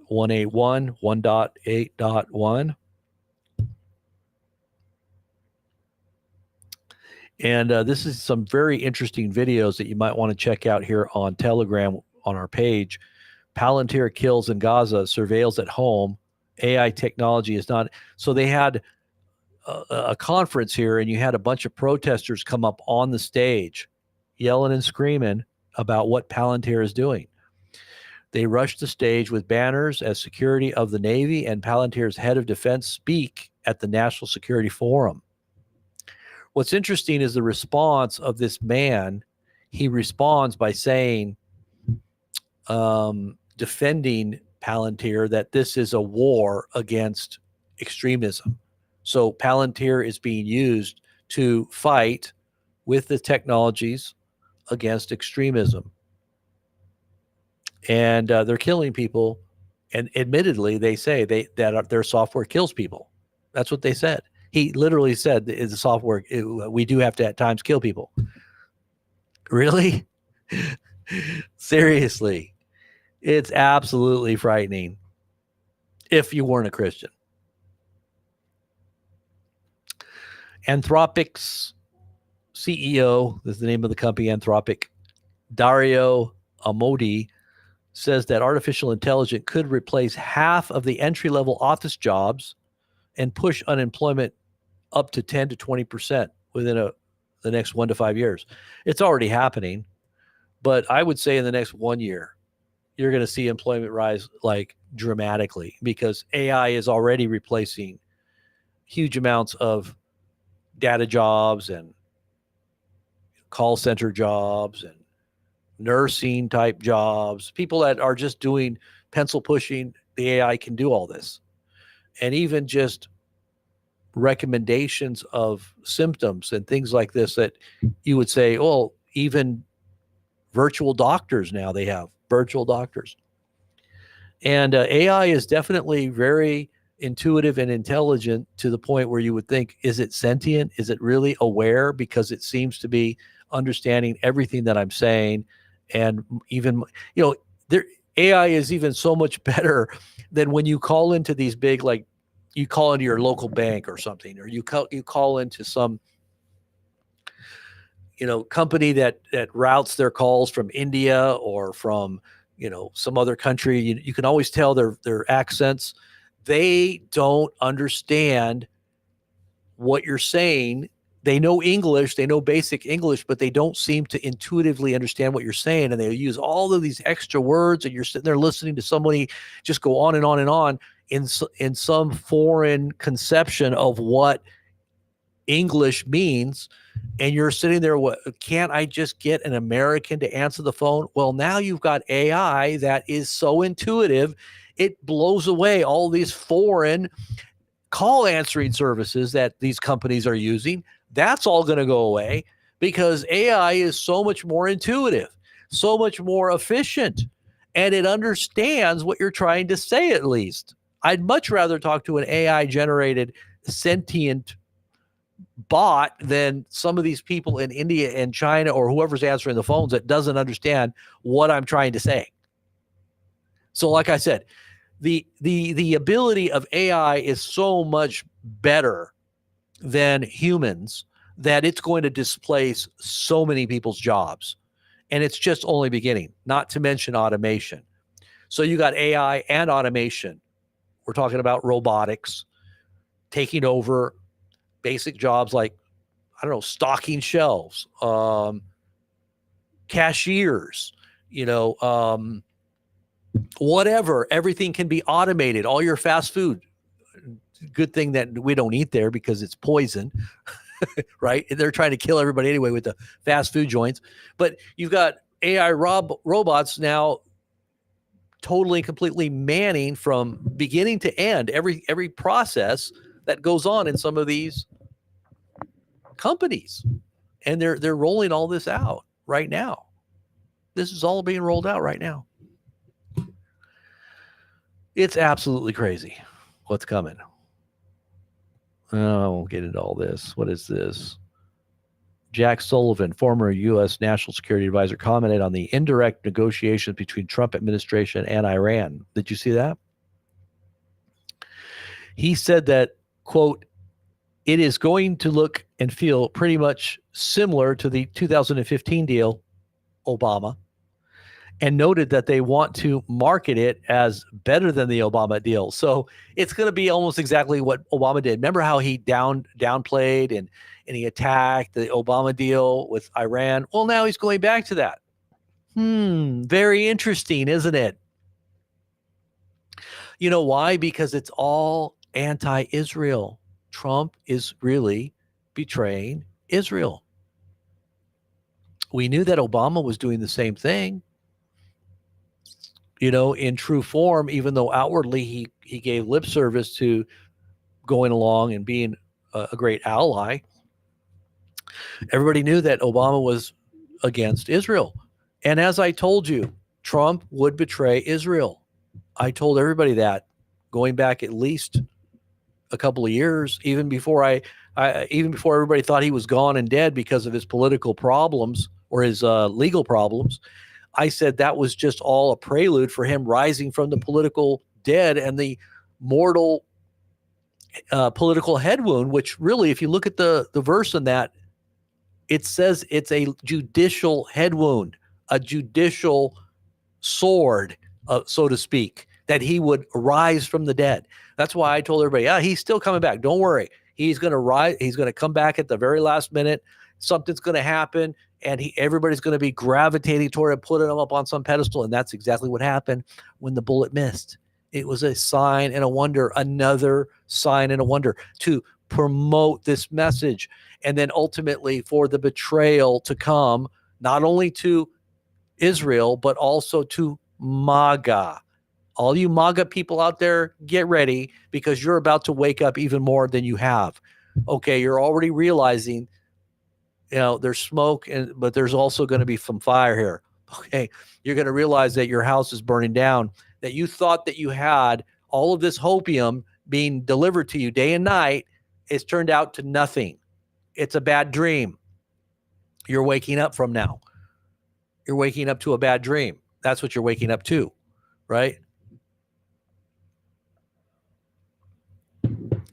181, 1.8.1. And this is some very interesting videos that you might want to check out here on Telegram on our page. Palantir kills in Gaza, surveils at home. AI technology is not. So they had a conference here, and you had a bunch of protesters come up on the stage yelling and screaming about what Palantir is doing. They rushed the stage with banners as security of the Navy and Palantir's head of defense speak at the National Security Forum. What's interesting is the response of this man. He responds by saying, defending Palantir, that this is a war against extremism. So Palantir is being used to fight with the technologies against extremism. And they're killing people. And admittedly, they say that their software kills people. That's what they said. He literally said the software, we do have to at times kill people. Really? Seriously. It's absolutely frightening if you weren't a Christian. Anthropic's CEO, this is the name of the company, Anthropic, Dario Amodei, says that artificial intelligence could replace half of the entry-level office jobs and push unemployment up to 10 to 20% within the next 1 to 5 years. It's already happening, but I would say in the next 1 year, you're going to see employment rise like dramatically, because AI is already replacing huge amounts of data jobs and call center jobs and nursing type jobs. People that are just doing pencil pushing, the AI can do all this. And even just recommendations of symptoms and things like this that you would say, oh, even virtual doctors now, they have virtual doctors. And AI is definitely very intuitive and intelligent to the point where you would think, is it sentient? Is it really aware? Because it seems to be understanding everything that I'm saying. And even, AI is even so much better than when you call into these big, like you call into your local bank or something, or you call into some, company that routes their calls from India or from, some other country. You can always tell their accents. They don't understand what you're saying. They know English, they know basic English, but they don't seem to intuitively understand what you're saying. And they use all of these extra words, and you're sitting there listening to somebody just go on and on and on in some foreign conception of what English means. And you're sitting there, can't I just get an American to answer the phone? Well, now you've got AI that is so intuitive, it blows away all these foreign call answering services that these companies are using. That's all going to go away because AI is so much more intuitive, so much more efficient, and it understands what you're trying to say, at least. I'd much rather talk to an AI generated sentient bot than some of these people in India and China or whoever's answering the phones that doesn't understand what I'm trying to say. So like I said, the ability of AI is so much better than humans that it's going to displace so many people's jobs. And it's just only beginning, not to mention automation. So you got AI and automation. We're talking about robotics taking over basic jobs like, I don't know, stocking shelves, cashiers, whatever. Everything can be automated. All your fast food. Good thing that we don't eat there because it's poison, right? They're trying to kill everybody anyway with the fast food joints. But you've got AI robots now totally, completely manning from beginning to end every process that goes on in some of these companies. And they're rolling all this out right now. This is all being rolled out right now. It's absolutely crazy what's coming. I won't get into all this. What is this? Jack Sullivan, former U.S. National Security Advisor, commented on the indirect negotiations between Trump administration and Iran. Did you see that? He said that, quote, it is going to look and feel pretty much similar to the 2015 deal, Obama, and noted that they want to market it as better than the Obama deal. So it's going to be almost exactly what Obama did. Remember how he downplayed and he attacked the Obama deal with Iran? Well, now he's going back to that. Very interesting, isn't it? You know why? Because it's all anti-Israel. Trump is really betraying Israel. We knew that Obama was doing the same thing, in true form, even though outwardly he gave lip service to going along and being a great ally. Everybody knew that Obama was against Israel. And as I told you, Trump would betray Israel. I told everybody that going back at least a couple of years, even before even before everybody thought he was gone and dead because of his political problems or his legal problems. I said that was just all a prelude for him rising from the political dead and the mortal political head wound, which really, if you look at the verse in that, it says it's a judicial head wound, a judicial sword, so to speak, that he would rise from the dead. That's why I told everybody, he's still coming back. Don't worry. He's going to rise. He's going to come back at the very last minute. Something's going to happen, and everybody's going to be gravitating toward it, putting him up on some pedestal. And that's exactly what happened when the bullet missed. It was a sign and a wonder, another sign and a wonder to promote this message. And then ultimately for the betrayal to come, not only to Israel, but also to MAGA. All you MAGA people out there, get ready, because you're about to wake up even more than you have. Okay, you're already realizing, there's smoke, but there's also going to be some fire here. Okay, you're going to realize that your house is burning down, that you thought that you had all of this hopium being delivered to you day and night. It's turned out to nothing. It's a bad dream. You're waking up from now. You're waking up to a bad dream. That's what you're waking up to, right?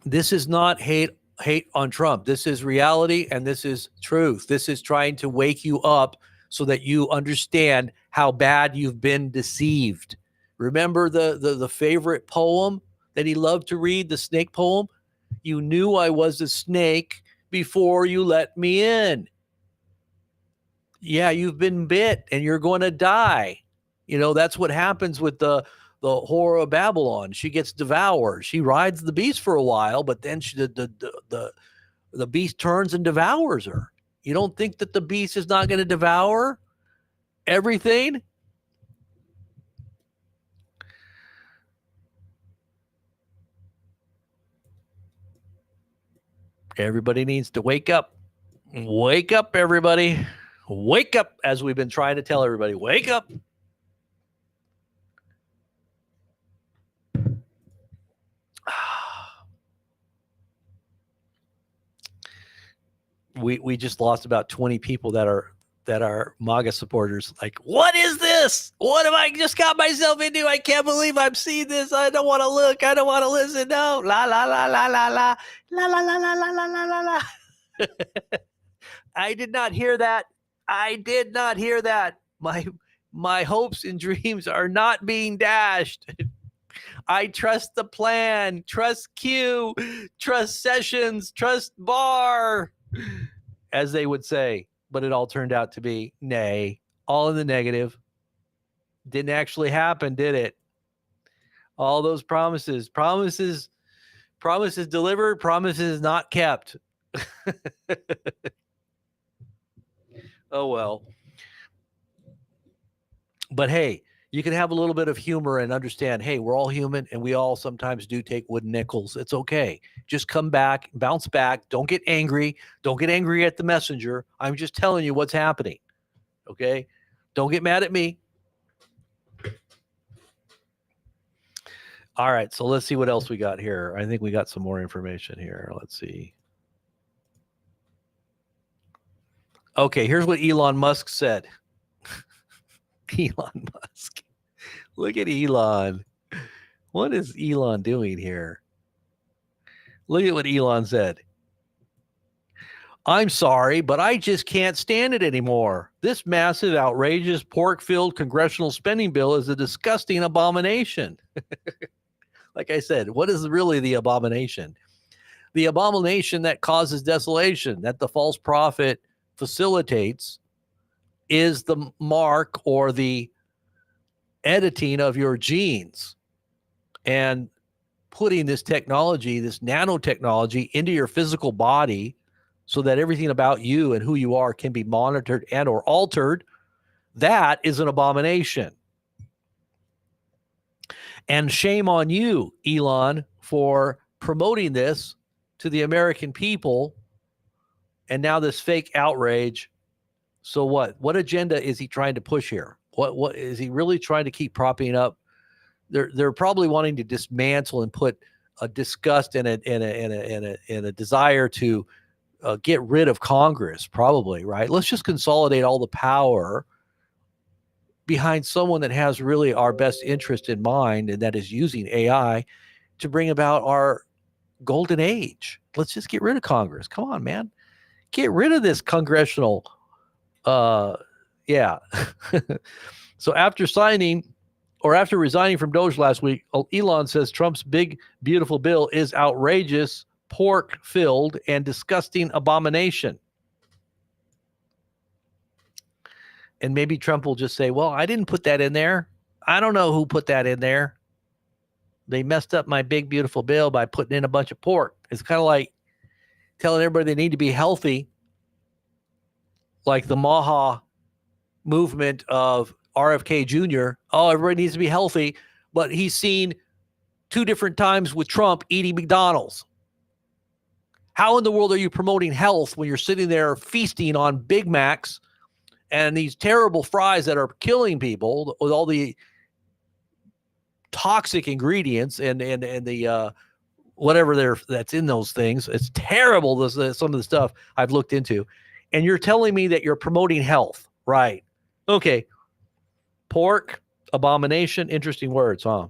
This is not hate on Trump. This is reality, and this is truth. This is trying to wake you up so that you understand how bad you've been deceived. Remember the favorite poem that he loved to read, the snake poem? You knew I was a snake before you let me in. Yeah, you've been bit and you're going to die. That's what happens with the whore of Babylon. She gets devoured. She rides the beast for a while, but then the beast turns and devours her. You don't think that the beast is not going to devour everything? Everybody needs to wake up. Wake up, everybody. Wake up, as we've been trying to tell everybody. Wake up. We just lost about 20 people that are MAGA supporters. Like, what is this? What have I just got myself into? I can't believe I'm seeing this. I don't want to look. I don't want to listen. No. La la la la la la la la la la la la la la. I did not hear that. I did not hear that. My hopes and dreams are not being dashed. I trust the plan. Trust Q. Trust Sessions. Trust Barr, as they would say. But it all turned out to be nay. All in the negative. Didn't actually happen, did it? All those promises delivered, promises not kept. Oh, well. But hey, you can have a little bit of humor and understand, hey, we're all human and we all sometimes do take wooden nickels. It's okay. Just come back, bounce back. Don't get angry. Don't get angry at the messenger. I'm just telling you what's happening. Okay? Don't get mad at me. All right, so let's see what else we got here. I think we got some more information here. Let's see. Okay, here's what Elon Musk said. Elon Musk. Look at Elon. What is Elon doing here? Look at what Elon said. I'm sorry, but I just can't stand it anymore. This massive, outrageous, pork-filled congressional spending bill is a disgusting abomination. Like I said, what is really the abomination? The abomination that causes desolation, that the false prophet facilitates, is the mark or the editing of your genes and putting this technology, this nanotechnology, into your physical body so that everything about you and who you are can be monitored and or altered. That is an abomination. And shame on you, Elon, for promoting this to the American people. And now this fake outrage So what agenda is he trying to push here? What is he really trying to keep propping up? They're probably wanting to dismantle and put a disgust and a desire to get rid of Congress, probably, right? Let's just consolidate all the power behind someone that has really our best interest in mind, and that is using AI to bring about our golden age. Let's just get rid of Congress. Come on, man. Get rid of this congressional. Yeah. So after resigning from Doge last week, Elon says Trump's big, beautiful bill is outrageous, pork-filled, and disgusting abomination. And maybe Trump will just say, well, I didn't put that in there. I don't know who put that in there. They messed up my big, beautiful bill by putting in a bunch of pork. It's kind of like telling everybody they need to be healthy, like the Maha movement of RFK Jr. Oh, everybody needs to be healthy, but he's seen 2 different times with Trump eating McDonald's. How in the world are you promoting health when you're sitting there feasting on Big Macs and these terrible fries that are killing people with all the toxic ingredients and the whatever that's in those things? It's terrible. Some of the stuff I've looked into, and you're telling me that you're promoting health, right? Okay. Pork, abomination, interesting words, huh?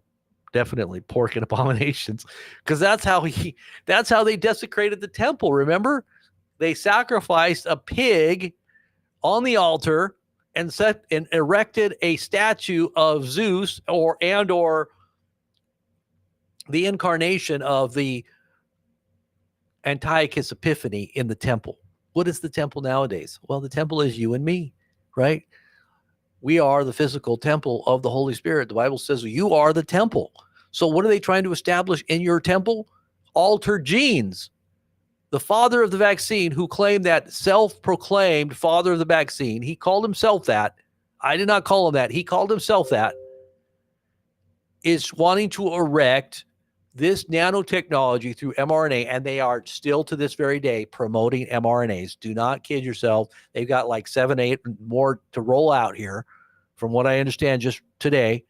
Definitely pork and abominations, because that's how they desecrated the temple. Remember, they sacrificed a pig on the altar and erected a statue of Zeus or the incarnation of the Antiochus Epiphany in the temple. What is the temple nowadays? Well, the temple is you and me, right? We are the physical temple of the Holy Spirit. The Bible says you are the temple. So what are they trying to establish in your temple? Altered genes. The father of the vaccine, who claimed that, self-proclaimed father of the vaccine, he called himself that. I did not call him that. He called himself that, is wanting to erect this nanotechnology through mRNA, and they are still to this very day promoting mRNAs. Do not kid yourself. They've got like 7, 8 more to roll out here, from what I understand just today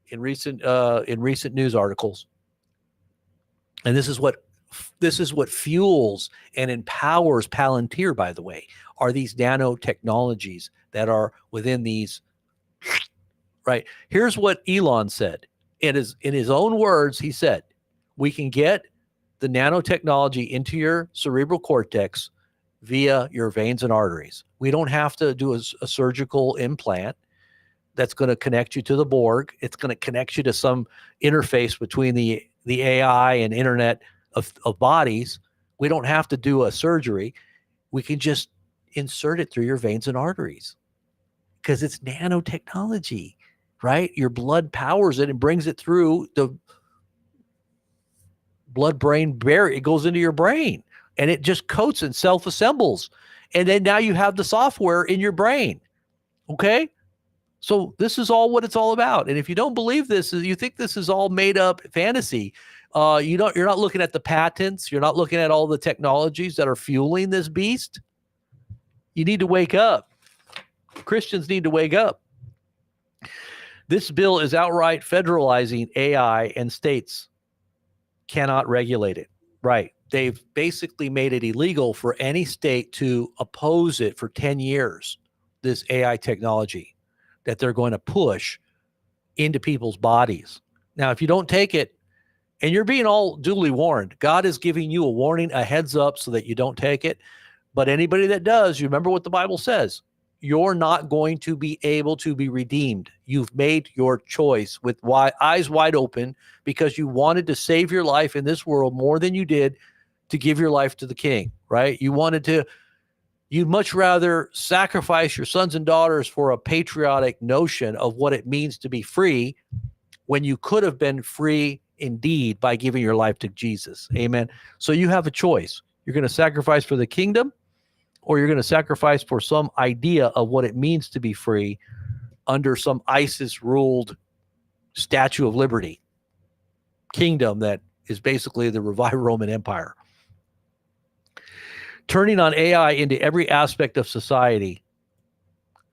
in recent news articles. And this is what fuels and empowers Palantir, by the way, are these nanotechnologies that are within these. Right. Here's what Elon said. In his own words, he said, we can get the nanotechnology into your cerebral cortex via your veins and arteries. We don't have to do a surgical implant that's going to connect you to the Borg. It's going to connect you to some interface between the AI and internet of bodies. We don't have to do a surgery. We can just insert it through your veins and arteries because it's nanotechnology. Right? Your blood powers it and brings it through the blood-brain barrier. It goes into your brain and it just coats and self-assembles. And then now you have the software in your brain. Okay? So this is all what it's all about. And if you don't believe this, you think this is all made up fantasy, you're not looking at the patents. You're not looking at all the technologies that are fueling this beast. You need to wake up. Christians need to wake up. This bill is outright federalizing AI, and states cannot regulate it. Right. They've basically made it illegal for any state to oppose it for 10 years, this AI technology that they're going to push into people's bodies. Now, if you don't take it, and you're being all duly warned, God is giving you a warning, a heads up so that you don't take it. But anybody that does, you remember what the Bible says. You're not going to be able to be redeemed. You've made your choice with eyes wide open because you wanted to save your life in this world more than you did to give your life to the King, right? You'd much rather sacrifice your sons and daughters for a patriotic notion of what it means to be free when you could have been free indeed by giving your life to Jesus. Amen. So you have a choice. You're going to sacrifice for the kingdom, or you're going to sacrifice for some idea of what it means to be free under some ISIS-ruled Statue of Liberty kingdom that is basically the revived Roman Empire. turning on AI into every aspect of society,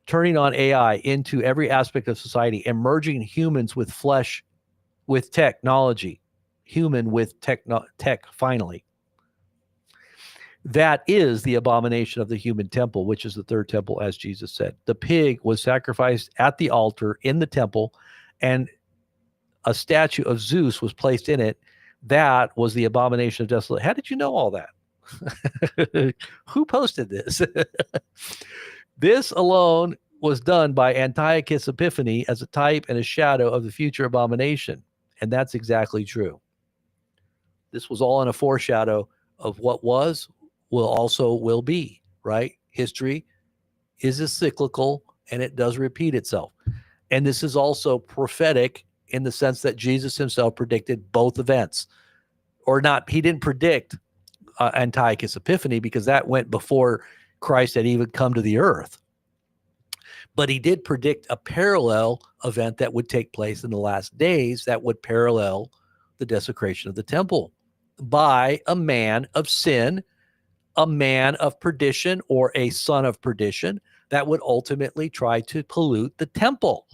turning on AI into every aspect of society, and merging humans with flesh, with technology, human with tech, finally. That is the abomination of the human temple, which is the third temple, as Jesus said. The pig was sacrificed at the altar in the temple, and a statue of Zeus was placed in it. That was the abomination of desolation. How did you know all that? Who posted this? This alone was done by Antiochus Epiphanes as a type and a shadow of the future abomination. And that's exactly true. This was all in a foreshadow of what was, will be, right? History is a cyclical, and it does repeat itself. And this is also prophetic in the sense that Jesus himself predicted both events. Or not, he didn't predict Antiochus Epiphanes because that went before Christ had even come to the earth. But he did predict a parallel event that would take place in the last days that would parallel the desecration of the temple by a man of sin, a man of perdition, or a son of perdition that would ultimately try to pollute the temple.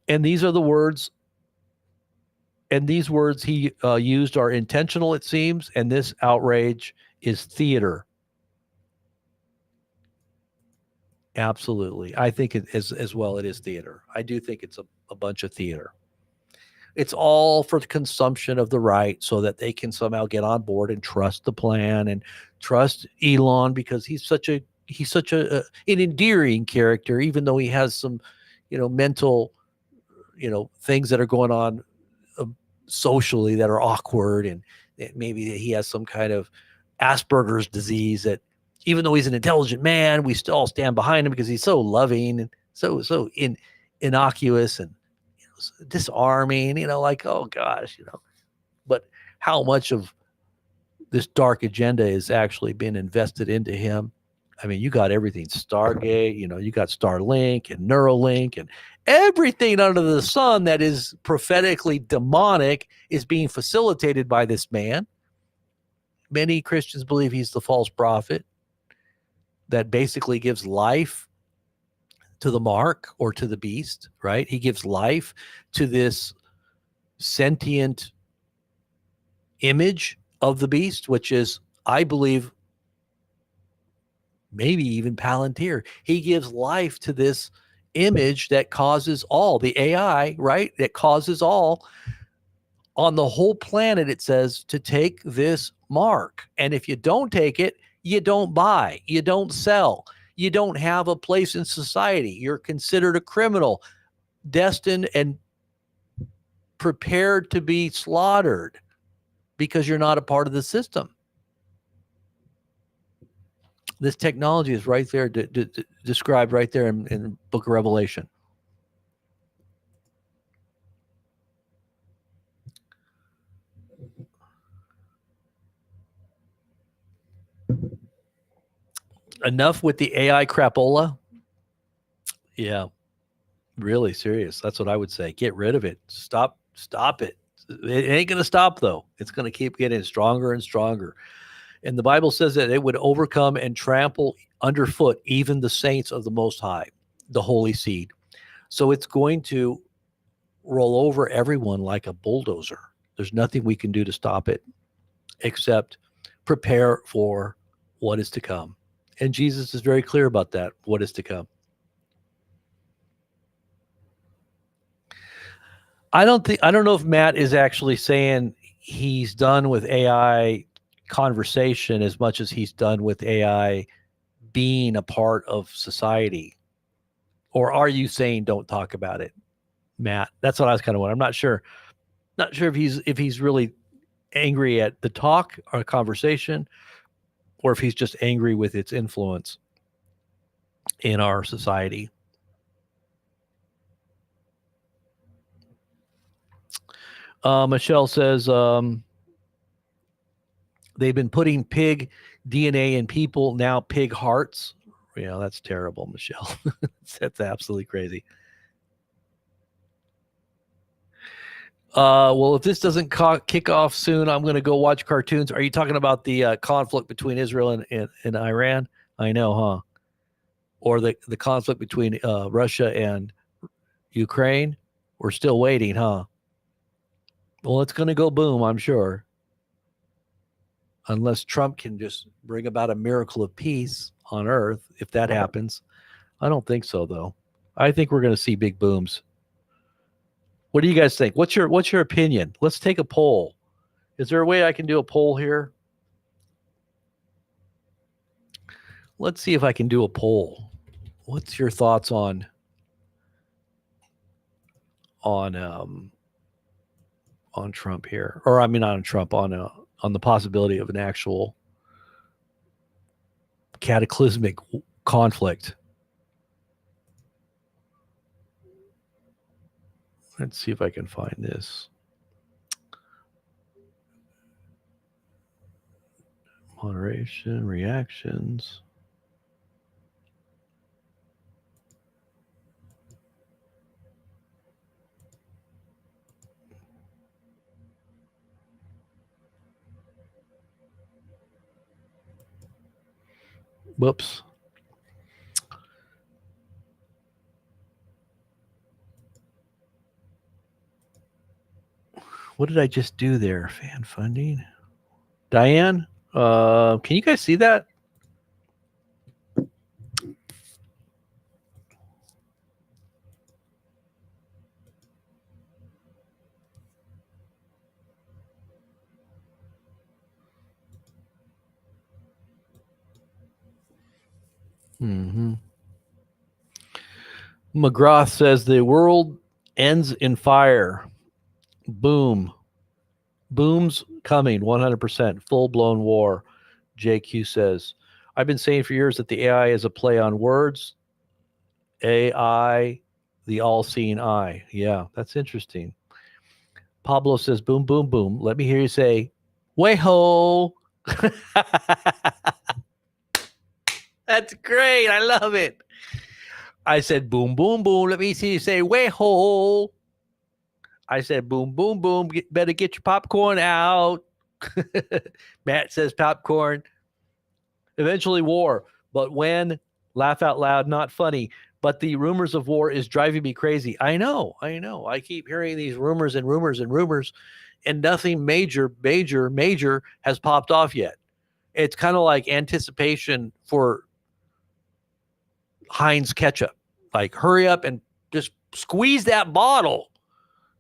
And these are the words, and these words he used are intentional, it seems, and this outrage is theater. Absolutely. I think it is as well. It is theater. I do think it's a bunch of theater. It's all for the consumption of the right so that they can somehow get on board and trust the plan and trust Elon because he's such an endearing character, even though he has some, mental, things that are going on socially that are awkward, and maybe he has some kind of Asperger's disease that even though he's an intelligent man, we still stand behind him because he's so loving and so innocuous and disarming, like, oh gosh, but how much of this dark agenda is actually being invested into him? I mean, you got everything Stargate, you got Starlink and Neuralink and everything under the sun that is prophetically demonic is being facilitated by this man. Many Christians believe he's the false prophet that basically gives life to the mark or to the beast, right? He gives life to this sentient image of the beast, which is, I believe, maybe even Palantir. He gives life to this image that causes all, the AI, right? That causes all on the whole planet, it says, to take this mark. And if you don't take it, you don't buy, you don't sell, you don't have a place in society. You're considered a criminal, destined and prepared to be slaughtered because you're not a part of the system. This technology is right there, described right there in the book of Revelation. Enough with the AI crapola. Yeah, really serious. That's what I would say. Get rid of it. Stop it. It ain't going to stop, though. It's going to keep getting stronger and stronger. And the Bible says that it would overcome and trample underfoot even the saints of the Most High, the holy seed. So it's going to roll over everyone like a bulldozer. There's nothing we can do to stop it except prepare for what is to come. And Jesus is very clear about that, what is to come. I don't know if Matt is actually saying he's done with AI conversation as much as he's done with AI being a part of society. Or are you saying don't talk about it, Matt? That's what I was kind of wondering. I'm not sure. Not sure if he's really angry at the talk or conversation, or if he's just angry with its influence in our society. Michelle says they've been putting pig DNA in people, now pig hearts. Yeah, that's terrible, Michelle. That's absolutely crazy. Well, if this doesn't kick off soon, I'm going to go watch cartoons. Are you talking about the conflict between Israel and Iran? I know, huh? Or the conflict between Russia and Ukraine? We're still waiting, huh? Well, it's going to go boom, I'm sure. Unless Trump can just bring about a miracle of peace on Earth, if that happens. I don't think so, though. I think we're going to see big booms. What do you guys think? What's your opinion? Let's take a poll. Is there a way I can do a poll here? Let's see if I can do a poll. What's your thoughts on Trump here? Or I mean, not on Trump, on the possibility of an actual cataclysmic conflict. Let's see if I can find this. Moderation, reactions. Whoops. What did I just do there? Fan funding. Diane, can you guys see that? Mm-hmm. McGrath says the world ends in fire. Boom. Boom's coming, 100%. Full-blown war. JQ says, I've been saying for years that the AI is a play on words. AI, the all-seeing eye. Yeah, that's interesting. Pablo says, boom, boom, boom. Let me hear you say, way-ho. That's great. I love it. I said, boom, boom, boom. Let me see you say, way-ho. I said, boom, boom, boom. Better get your popcorn out. Matt says popcorn. Eventually war. But when? Laugh out loud, not funny. But the rumors of war is driving me crazy. I know. I keep hearing these rumors and rumors and rumors, and nothing major has popped off yet. It's kind of like anticipation for Heinz ketchup. Like, hurry up and just squeeze that bottle.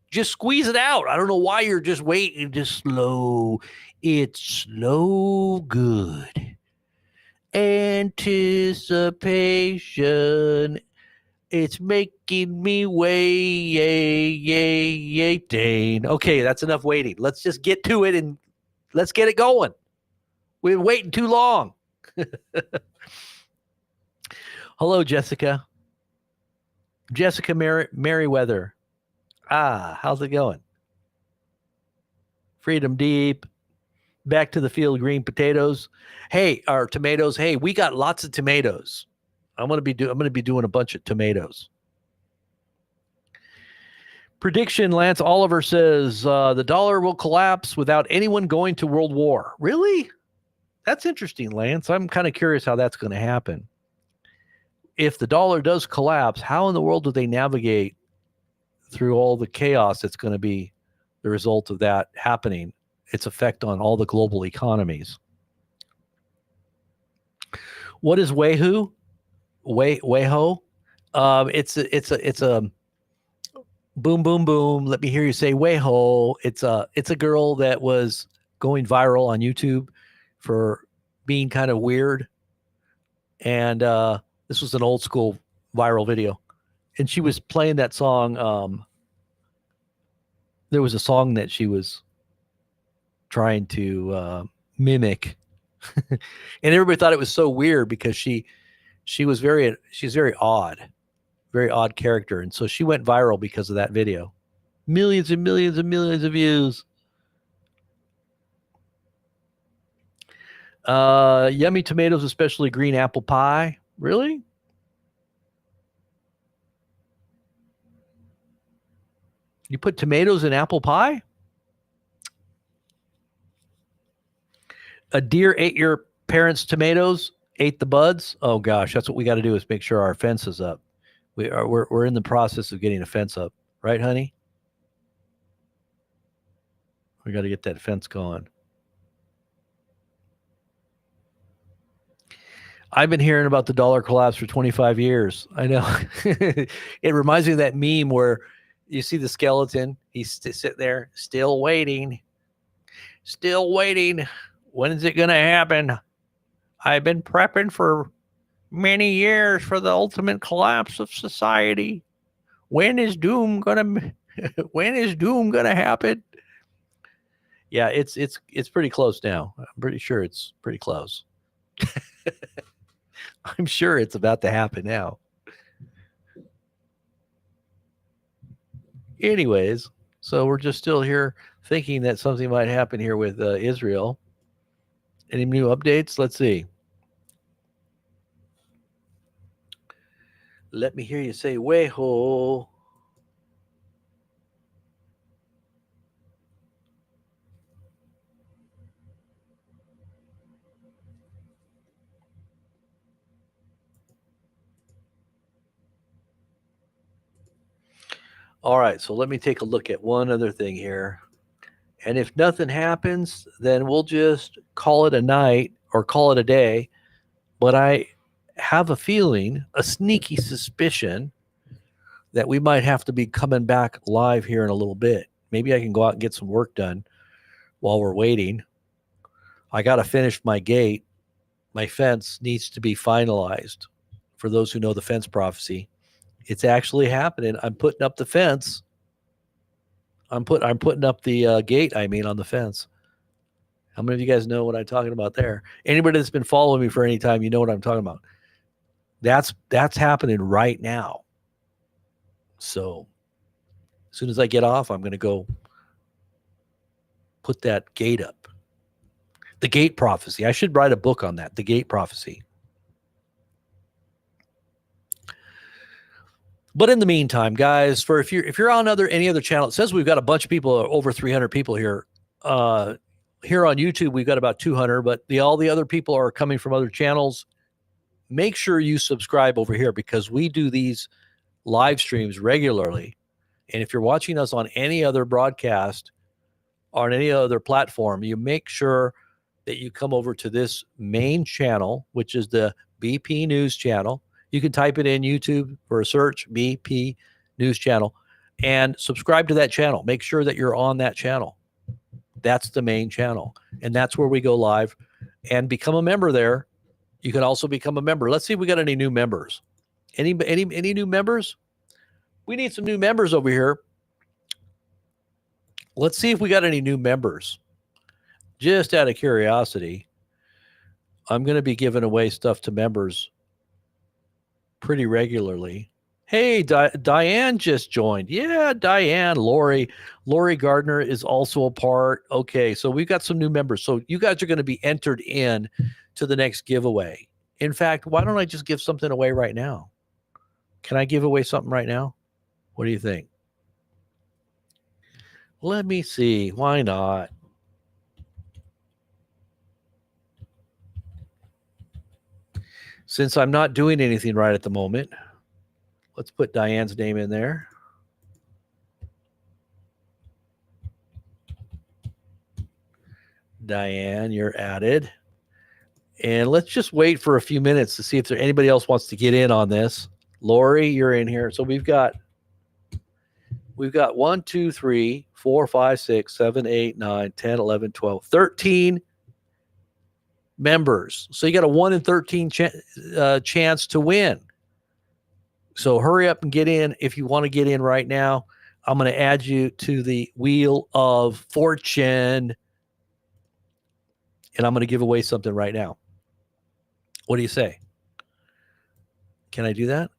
Just squeeze it out. I don't know why you're just waiting. Just slow. It's slow good. Anticipation. It's making me waiting. Okay, that's enough waiting. Let's just get to it and let's get it going. We've been waiting too long. Hello, Jessica. Jessica Merriweather. How's it going? Freedom Deep. Back to the field, green potatoes. Hey, our tomatoes. Hey, we got lots of tomatoes. I'm gonna be doing a bunch of tomatoes. Prediction: Lance Oliver says the dollar will collapse without anyone going to world war. Really? That's interesting, Lance. I'm kind of curious how that's going to happen. If the dollar does collapse, how in the world do they navigate through all the chaos that's going to be the result of that happening? Its effect on all the global economies. What is Wayho? Wayho? It's a boom, boom, boom. Let me hear you say Wayho. It's a girl that was going viral on YouTube for being kind of weird, and this was an old school viral video, and she was playing that song. There was a song that she was trying to mimic, and everybody thought it was so weird because she's very odd character, and so she went viral because of that video. Millions and millions and millions of views. Yummy tomatoes, especially green apple pie. Really? You put tomatoes in apple pie? A deer ate your parents' tomatoes, ate the buds? Oh gosh, that's what we got to do is make sure our fence is up. We're in the process of getting a fence up, right, honey? We got to get that fence going. I've been hearing about the dollar collapse for 25 years. I know. It reminds me of that meme where you see the skeleton. He's sitting there, still waiting, still waiting. When is it going to happen? I've been prepping for many years for the ultimate collapse of society. When is doom gonna? When is doom gonna happen? Yeah, it's pretty close now. I'm pretty sure it's pretty close. I'm sure it's about to happen now. Anyways, so we're just still here thinking that something might happen here with Israel. Any new updates? Let's see. Let me hear you say "weho." All right, so let me take a look at one other thing here. And if nothing happens, then we'll just call it a night or call it a day. But I have a feeling, a sneaky suspicion, that we might have to be coming back live here in a little bit. Maybe I can go out and get some work done while we're waiting. I got to finish my gate. My fence needs to be finalized. For those who know the fence prophecy, it's actually happening. I'm putting up the fence. I'm putting up the gate. I mean, on the fence. How many of you guys know what I'm talking about there? Anybody that's been following me for any time, you know what I'm talking about. That's happening right now. So as soon as I get off, I'm going to go put that gate up. The gate prophecy. I should write a book on that. The gate prophecy. But in the meantime, guys, for if you're on any other channel, it says we've got a bunch of people, over 300 people here. Here on YouTube, we've got about 200, but all the other people are coming from other channels. Make sure you subscribe over here because we do these live streams regularly. And if you're watching us on any other broadcast or on any other platform, you make sure that you come over to this main channel, which is the BP News channel. You can type it in YouTube for a search, BP News channel, and subscribe to that channel. Make sure that you're on that channel. That's the main channel. And that's where we go live. And become a member there. You can also become a member. Let's see if we got any new members. Any new members? We need some new members over here. Let's see if we got any new members. Just out of curiosity, I'm going to be giving away stuff to members pretty regularly. Hey, Diane just joined. Yeah, Diane, Lori Gardner is also a part. Okay, so we've got some new members. So you guys are going to be entered in to the next giveaway. In fact, why don't I just give something away right now? Can I give away something right now? What do you think? Let me see. Why not? Since I'm not doing anything right at the moment, let's put Diane's name in there. Diane, you're added. And let's just wait for a few minutes to see if there anybody else wants to get in on this. Lori, you're in here. So we've got 1, 2, 3, 4, 5, 6, 7, 8, 9, 10, 11, 12, 13 members. So you got a 1 in 13 chance to win. So hurry up and get in if you want to get in right now. I'm going to add you to the Wheel of Fortune. And I'm going to give away something right now. What do you say? Can I do that?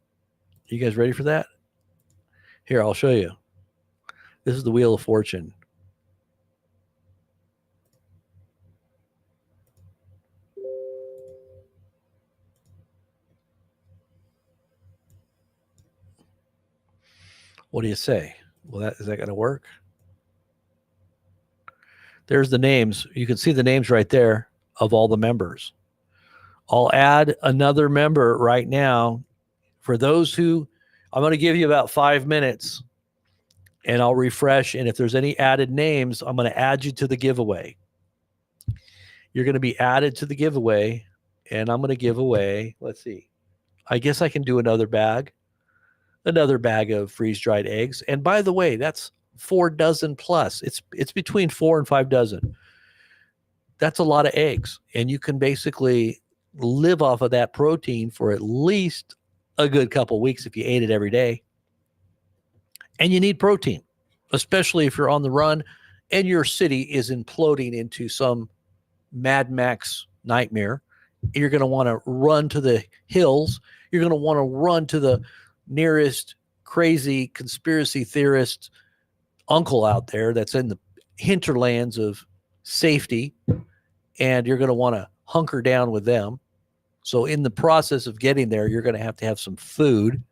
You guys ready for that? Here, I'll show you. This is the Wheel of Fortune. What do you say? Well, is that going to work? There's the names. You can see the names right there of all the members. I'll add another member right now. For those who, I'm going to give you about 5 minutes and I'll refresh. And if there's any added names, I'm going to add you to the giveaway. You're going to be added to the giveaway, and I'm going to give away, let's see, I guess I can do another bag of freeze-dried eggs. And by the way, that's 4 dozen plus. It's between 4 and 5 dozen. That's a lot of eggs, and you can basically live off of that protein for at least a good couple weeks if you ate it every day. And you need protein, especially if you're on the run and your city is imploding into some Mad Max nightmare. You're going to want to run to the hills. You're going to want to run to the nearest crazy conspiracy theorist uncle out there that's in the hinterlands of safety, and you're going to want to hunker down with them. So in the process of getting there, you're going to have some food.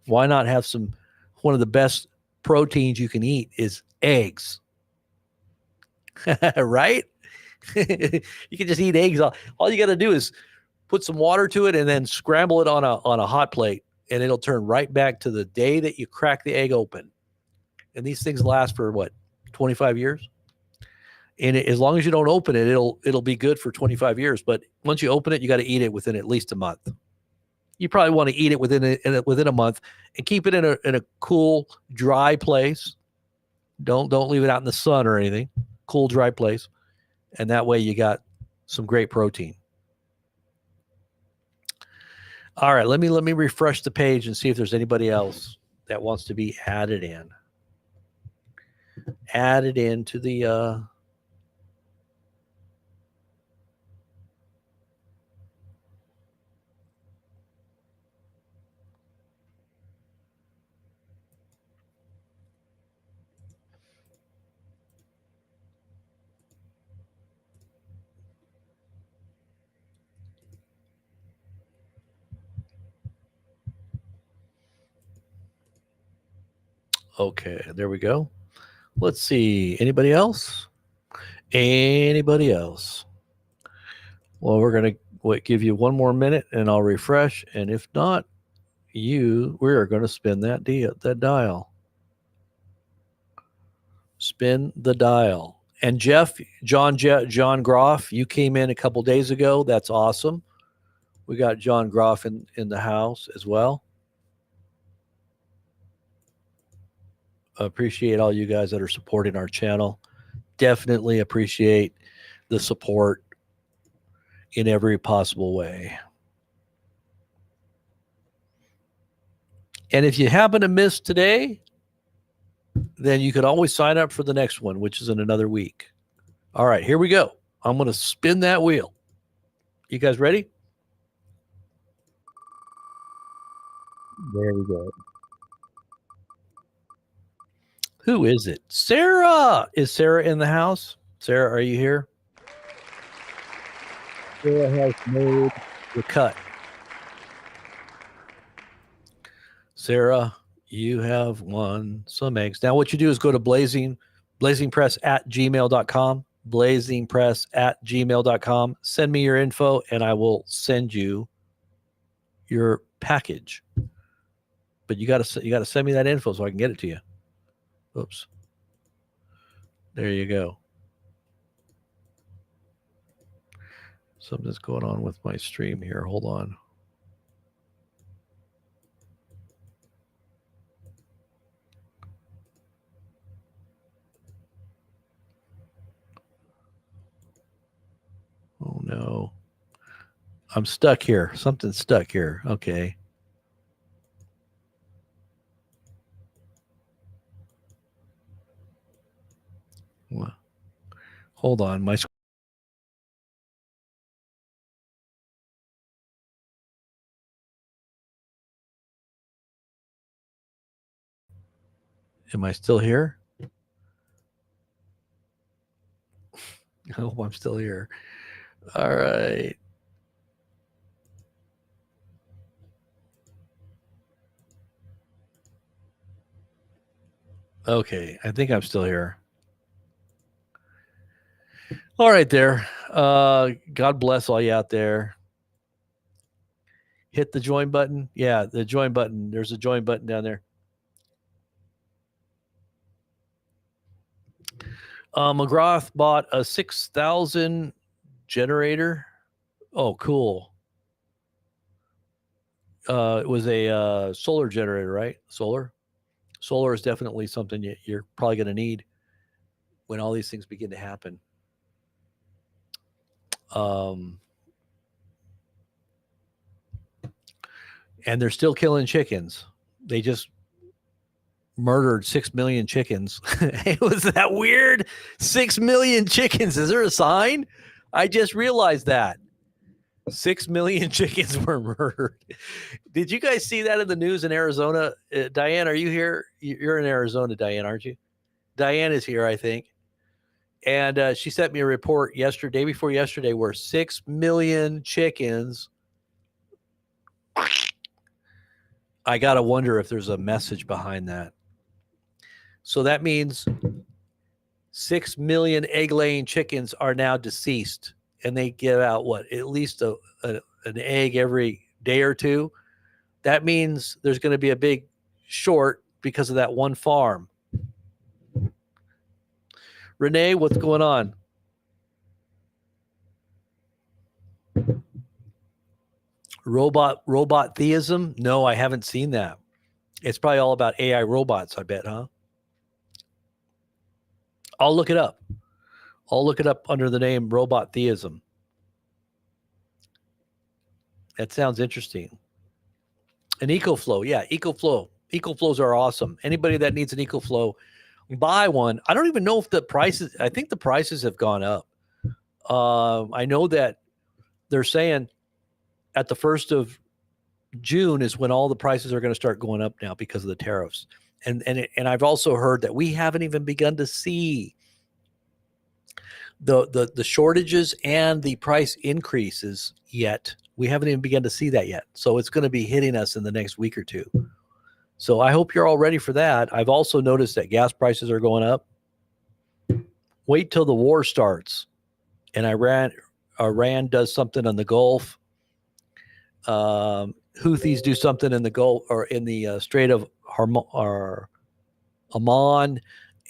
Why not have some? One of the best proteins you can eat is eggs. Right? You can just eat eggs. All you got to do is put some water to it and then scramble it on a hot plate, and it'll turn right back to the day that you crack the egg open. And these things last for what, 25 years? And as long as you don't open it, it'll be good for 25 years. But once you open it, you got to eat it within at least a month. You probably want to eat it within a month and keep it in a cool, dry place. Don't leave it out in the sun or anything. Cool, dry place. And that way you got some great protein. All right, let me refresh the page and see if there's anybody else that wants to be added in. Added into the okay, there we go. Let's see. Anybody else? Anybody else? Well, we're going to give you one more minute and I'll refresh. And if not, we're going to spin that dial. Spin the dial. And John Groff, you came in a couple days ago. That's awesome. We got John Groff in the house as well. Appreciate all you guys that are supporting our channel. Definitely appreciate the support in every possible way. And if you happen to miss today, then you can always sign up for the next one, which is in another week. All right, here we go. I'm going to spin that wheel. You guys ready? There we go. Who is it? Sarah. Is Sarah in the house? Sarah, are you here? Sarah has made the cut. Sarah, you have won some eggs. Now what you do is go to blazingpress@gmail.com, blazingpress@gmail.com. Send me your info and I will send you your package. But you got to send me that info so I can get it to you. Oops. There you go. Something's going on with my stream here. Hold on. Oh no. I'm stuck here. Something's stuck here. Okay. Hold on. My Am I still here? I hope I'm still here. All right. Okay, I think I'm still here. All right, there. God bless all you out there. Hit the join button. Yeah, the join button. There's a join button down there. McGrath bought a 6,000 generator. Oh, cool. It was a solar generator, right? Solar is definitely something you're probably going to need when all these things begin to happen. And they're still killing chickens. They just murdered 6 million chickens. Was that weird? 6 million chickens. Is there a sign? I just realized that. 6 million chickens were murdered. Did you guys see that in the news in Arizona? Diane, are you here? You're in Arizona, Diane, aren't you? Diane is here, I think. And she sent me a report day before yesterday, where 6 million chickens. I got to wonder if there's a message behind that. So that means 6 million egg-laying chickens are now deceased, and they give out at least an egg every day or two. That means there's going to be a big short because of that one farm. Renee, what's going on? Robot theism? No, I haven't seen that. It's probably all about AI robots, I bet, huh? I'll look it up. I'll look it up under the name robot theism. That sounds interesting. An EcoFlow. Yeah, EcoFlow. EcoFlows are awesome. Anybody that needs an EcoFlow, buy one. I don't even know if the prices, I think the prices have gone up. I know that they're saying at the 1st of June is when all the prices are going to start going up now because of the tariffs. And I've also heard that we haven't even begun to see the shortages and the price increases yet. We haven't even begun to see that yet. So it's going to be hitting us in the next week or two. So I hope you're all ready for that. I've also noticed that gas prices are going up. Wait till the war starts and Iran does something on the Gulf. Houthis do something in the Gulf or in the Strait of Oman,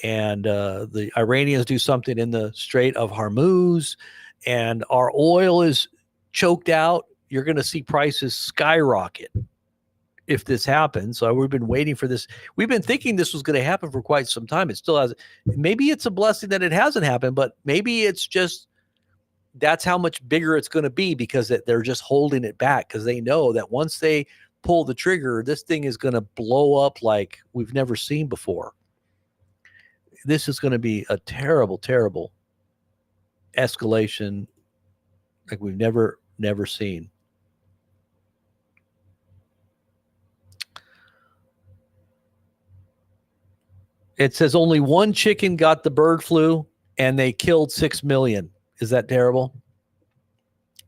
and the Iranians do something in the Strait of Hormuz, and our oil is choked out. You're going to see prices skyrocket if this happens. So we've been waiting for this. We've been thinking this was going to happen for quite some time. It still hasn't. Maybe it's a blessing that it hasn't happened, but maybe it's just that's how much bigger it's going to be because they're just holding it back because they know that once they pull the trigger, this thing is going to blow up like we've never seen before. This is going to be a terrible, terrible escalation like we've never seen. It says only one chicken got the bird flu and they killed 6 million. Is that terrible?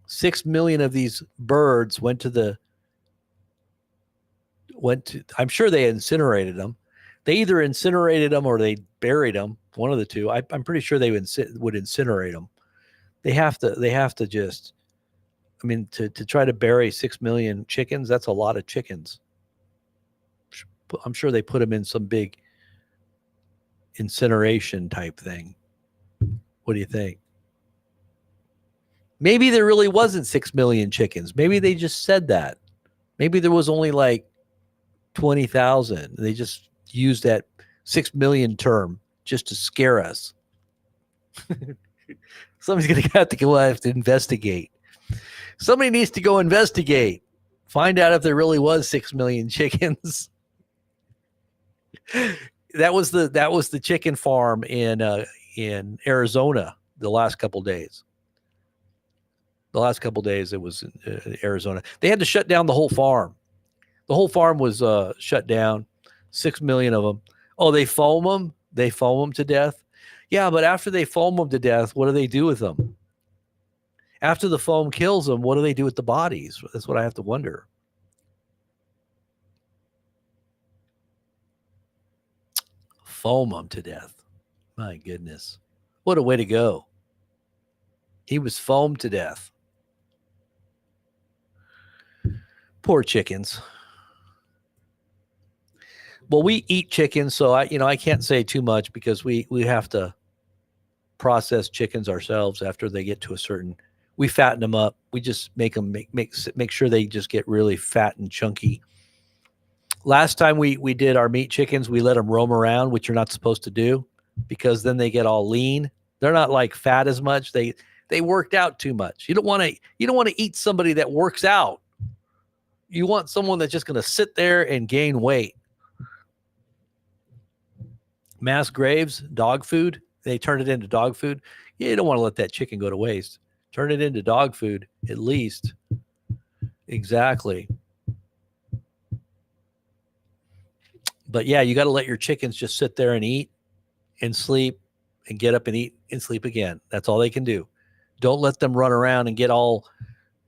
6 million of these birds went to I'm sure they incinerated them. They either incinerated them or they buried them. One of the two. I'm pretty sure they would incinerate them. They have to just, I mean, to try to bury 6 million chickens, that's a lot of chickens. I'm sure they put them in some big incineration type thing. What do you think? Maybe there really wasn't 6 million chickens. Maybe they just said that. Maybe there was only like 20,000. They just used that 6 million term just to scare us. Somebody's going to have to go out to investigate. Somebody needs to go investigate. Find out if there really was 6 million chickens. That was the chicken farm in Arizona the last couple days. The last couple days it was in Arizona. They had to shut down the whole farm. The whole farm was shut down. 6 million of them. Oh, they foam them? They foam them to death? Yeah, but after they foam them to death, what do they do with them? After the foam kills them, what do they do with the bodies? That's what I have to wonder. Foam them to death. My goodness. What a way to go. He was foamed to death. Poor chickens. Well, we eat chickens, so I can't say too much because we have to process chickens ourselves after they get to a certain. We fatten them up. We just make them make sure they just get really fat and chunky. Last time we did our meat chickens, we let them roam around, which you're not supposed to do, because then they get all lean. They're not like fat as much. They worked out too much. You don't want to eat somebody that works out. You want someone that's just going to sit there and gain weight. Mass graves, dog food, they turn it into dog food. You don't want to let that chicken go to waste. Turn it into dog food, at least. Exactly. But yeah, you got to let your chickens just sit there and eat and sleep and get up and eat and sleep again. That's all they can do. Don't let them run around and get all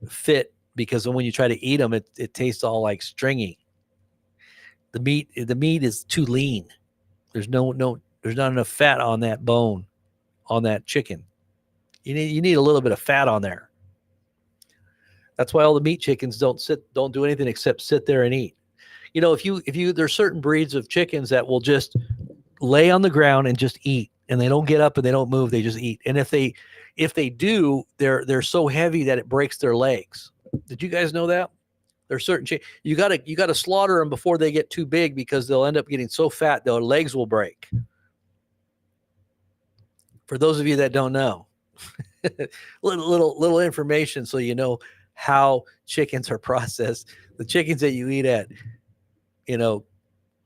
fit, because when you try to eat them, it tastes all like stringy. The meat is too lean. There's there's not enough fat on that bone, on that chicken. You need a little bit of fat on there. That's why all the meat chickens don't do anything except sit there and eat. If you there's certain breeds of chickens that will just lay on the ground and just eat, and they don't get up and they don't move, they just eat. And if they do, they're so heavy that it breaks their legs. Did you guys know that? There's certain you gotta slaughter them before they get too big, because they'll end up getting so fat their legs will break. For those of you that don't know, little information so you know how chickens are processed. The chickens that you eat at,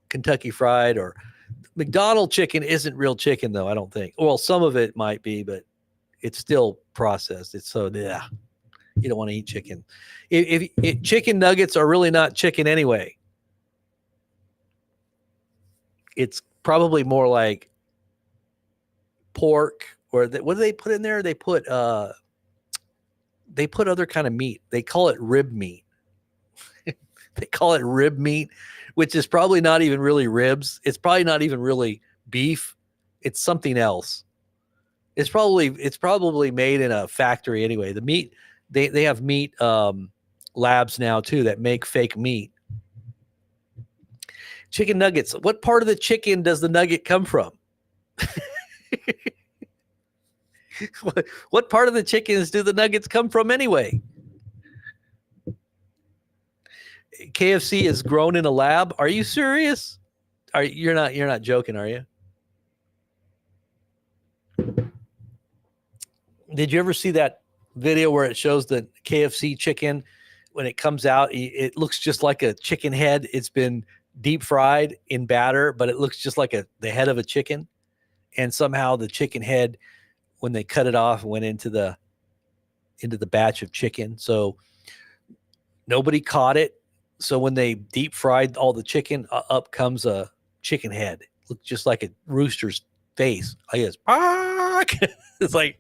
Kentucky Fried or McDonald's chicken isn't real chicken, though, I don't think. Well, some of it might be, but it's still processed. It's so, yeah, you don't want to eat chicken. If chicken nuggets are really not chicken anyway, it's probably more like pork, or what do they put in there? They put other kind of meat. They call it rib meat. They call it rib meat, which is probably not even really ribs. It's probably not even really beef. It's something else. It's probably made in a factory anyway. The meat, they have meat labs now too that make fake meat. Chicken nuggets. What part of the chicken does the nugget come from? What part of the chickens do the nuggets come from anyway? KFC is grown in a lab. Are you serious? You're not joking, are you? Did you ever see that video where it shows the KFC chicken when it comes out? It looks just like a chicken head. It's been deep fried in batter, but it looks just like the head of a chicken. And somehow the chicken head, when they cut it off, went into the batch of chicken. So nobody caught it. So when they deep fried all the chicken, up comes a chicken head. Looks just like a rooster's face. I guess. It's like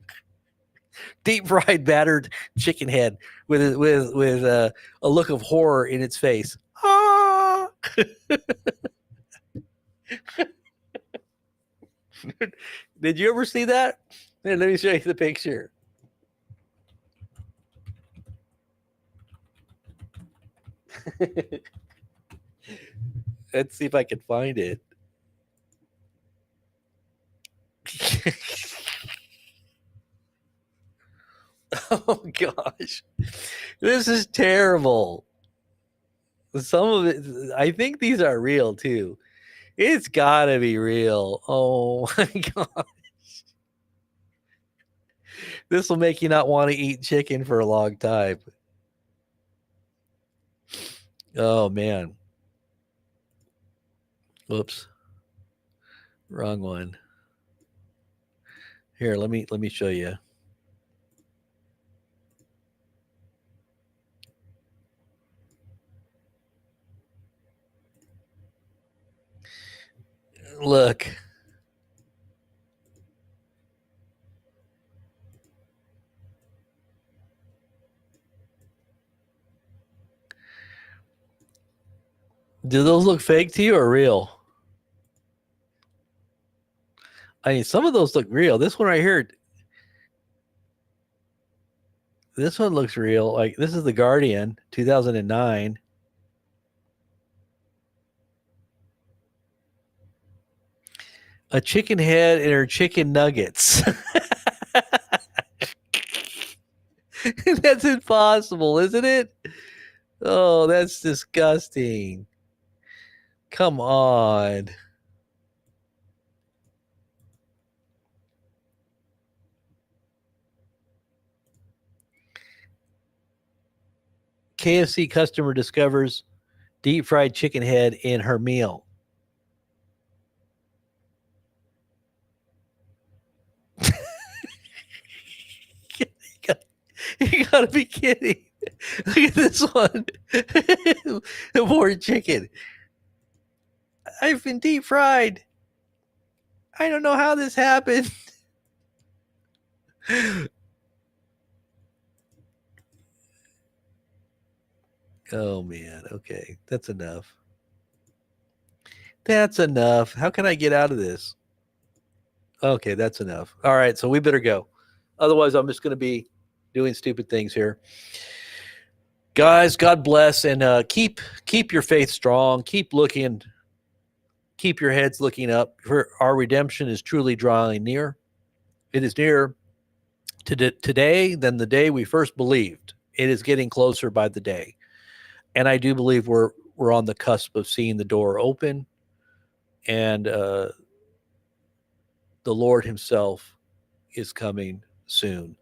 deep fried battered chicken head with a look of horror in its face. Did you ever see that? Here, let me show you the picture. Let's see if I can find it. Oh gosh, this is terrible. Some of it, I think these are real too. It's gotta be real. Oh my gosh. This will make you not want to eat chicken for a long time. Oh man. Whoops. Wrong one. Here, let me show you. Look. Do those look fake to you or real? I mean, some of those look real. This one right here, this one looks real. Like this is The Guardian, 2009. A chicken head and her chicken nuggets. That's impossible, isn't it? Oh, that's disgusting. Come on. KFC customer discovers deep fried chicken head in her meal. You gotta be kidding. Look at this one. Poor chicken. I've been deep fried. I don't know how this happened. Oh man. Okay. That's enough. That's enough. How can I get out of this? Okay, that's enough. All right, so we better go. Otherwise, I'm just going to be doing stupid things here. Guys, God bless, and keep your faith strong. Keep looking. Keep your heads looking up. For our redemption is truly drawing near. It is nearer today than the day we first believed. It is getting closer by the day, and I do believe we're on the cusp of seeing the door open, and the Lord Himself is coming soon.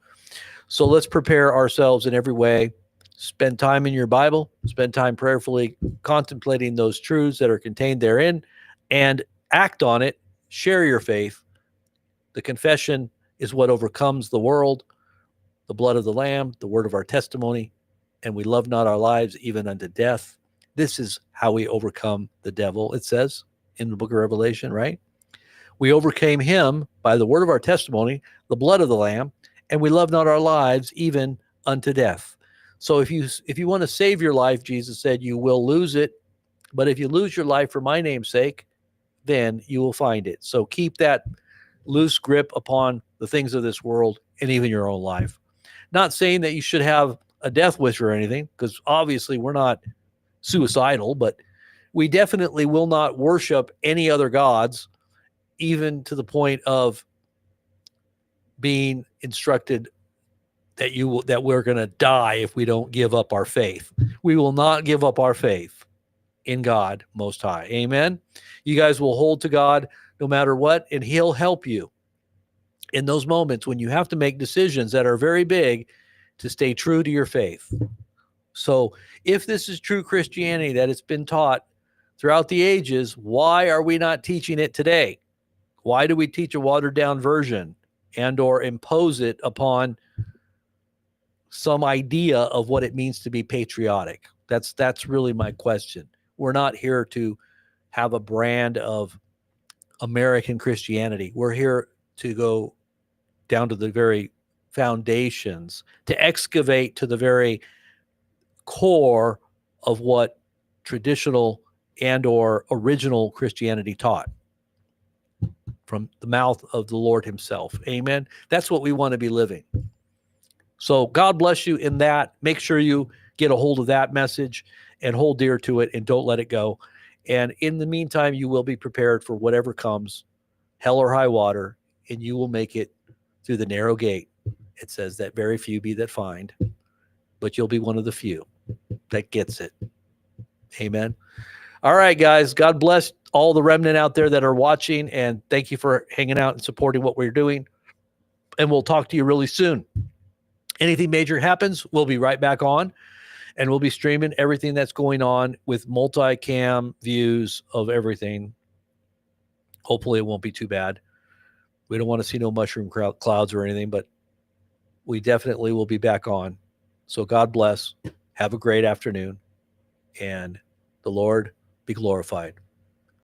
So let's prepare ourselves in every way. Spend time in your Bible, spend time prayerfully contemplating those truths that are contained therein, and act on it. Share your faith. The confession is what overcomes the world, the blood of the Lamb, the word of our testimony, and we love not our lives even unto death. This is how we overcome the devil, it says in the book of Revelation, right? We overcame him by the word of our testimony, the blood of the Lamb, and we love not our lives even unto death. So if you want to save your life, Jesus said, you will lose it. But if you lose your life for my name's sake, then you will find it. So keep that loose grip upon the things of this world and even your own life. Not saying that you should have a death wish or anything, because obviously we're not suicidal, but we definitely will not worship any other gods, even to the point of being instructed that we're going to die if we don't give up our faith. We will not give up our faith in God Most High. Amen. You guys will hold to God no matter what, and He'll help you in those moments when you have to make decisions that are very big to stay true to your faith. So if this is true Christianity that it's been taught throughout the ages, why are we not teaching it today? Why do we teach a watered down version and or impose it upon some idea of what it means to be patriotic? That's really my question. We're not here to have a brand of American Christianity. We're here to go down to the very foundations, to excavate to the very core of what traditional and or original Christianity taught from the mouth of the Lord Himself. Amen. That's what we want to be living. So God bless you in that. Make sure you get a hold of that message and hold dear to it and don't let it go. And in the meantime, you will be prepared for whatever comes, hell or high water, and you will make it through the narrow gate. It says that very few be that find, but you'll be one of the few that gets it. Amen. All right, guys. God bless all the remnant out there that are watching, and thank you for hanging out and supporting what we're doing. And we'll talk to you really soon. Anything major happens, we'll be right back on, and we'll be streaming everything that's going on with multi-cam views of everything. Hopefully it won't be too bad. We don't want to see no mushroom clouds or anything, but we definitely will be back on. So God bless. Have a great afternoon, and the Lord be glorified.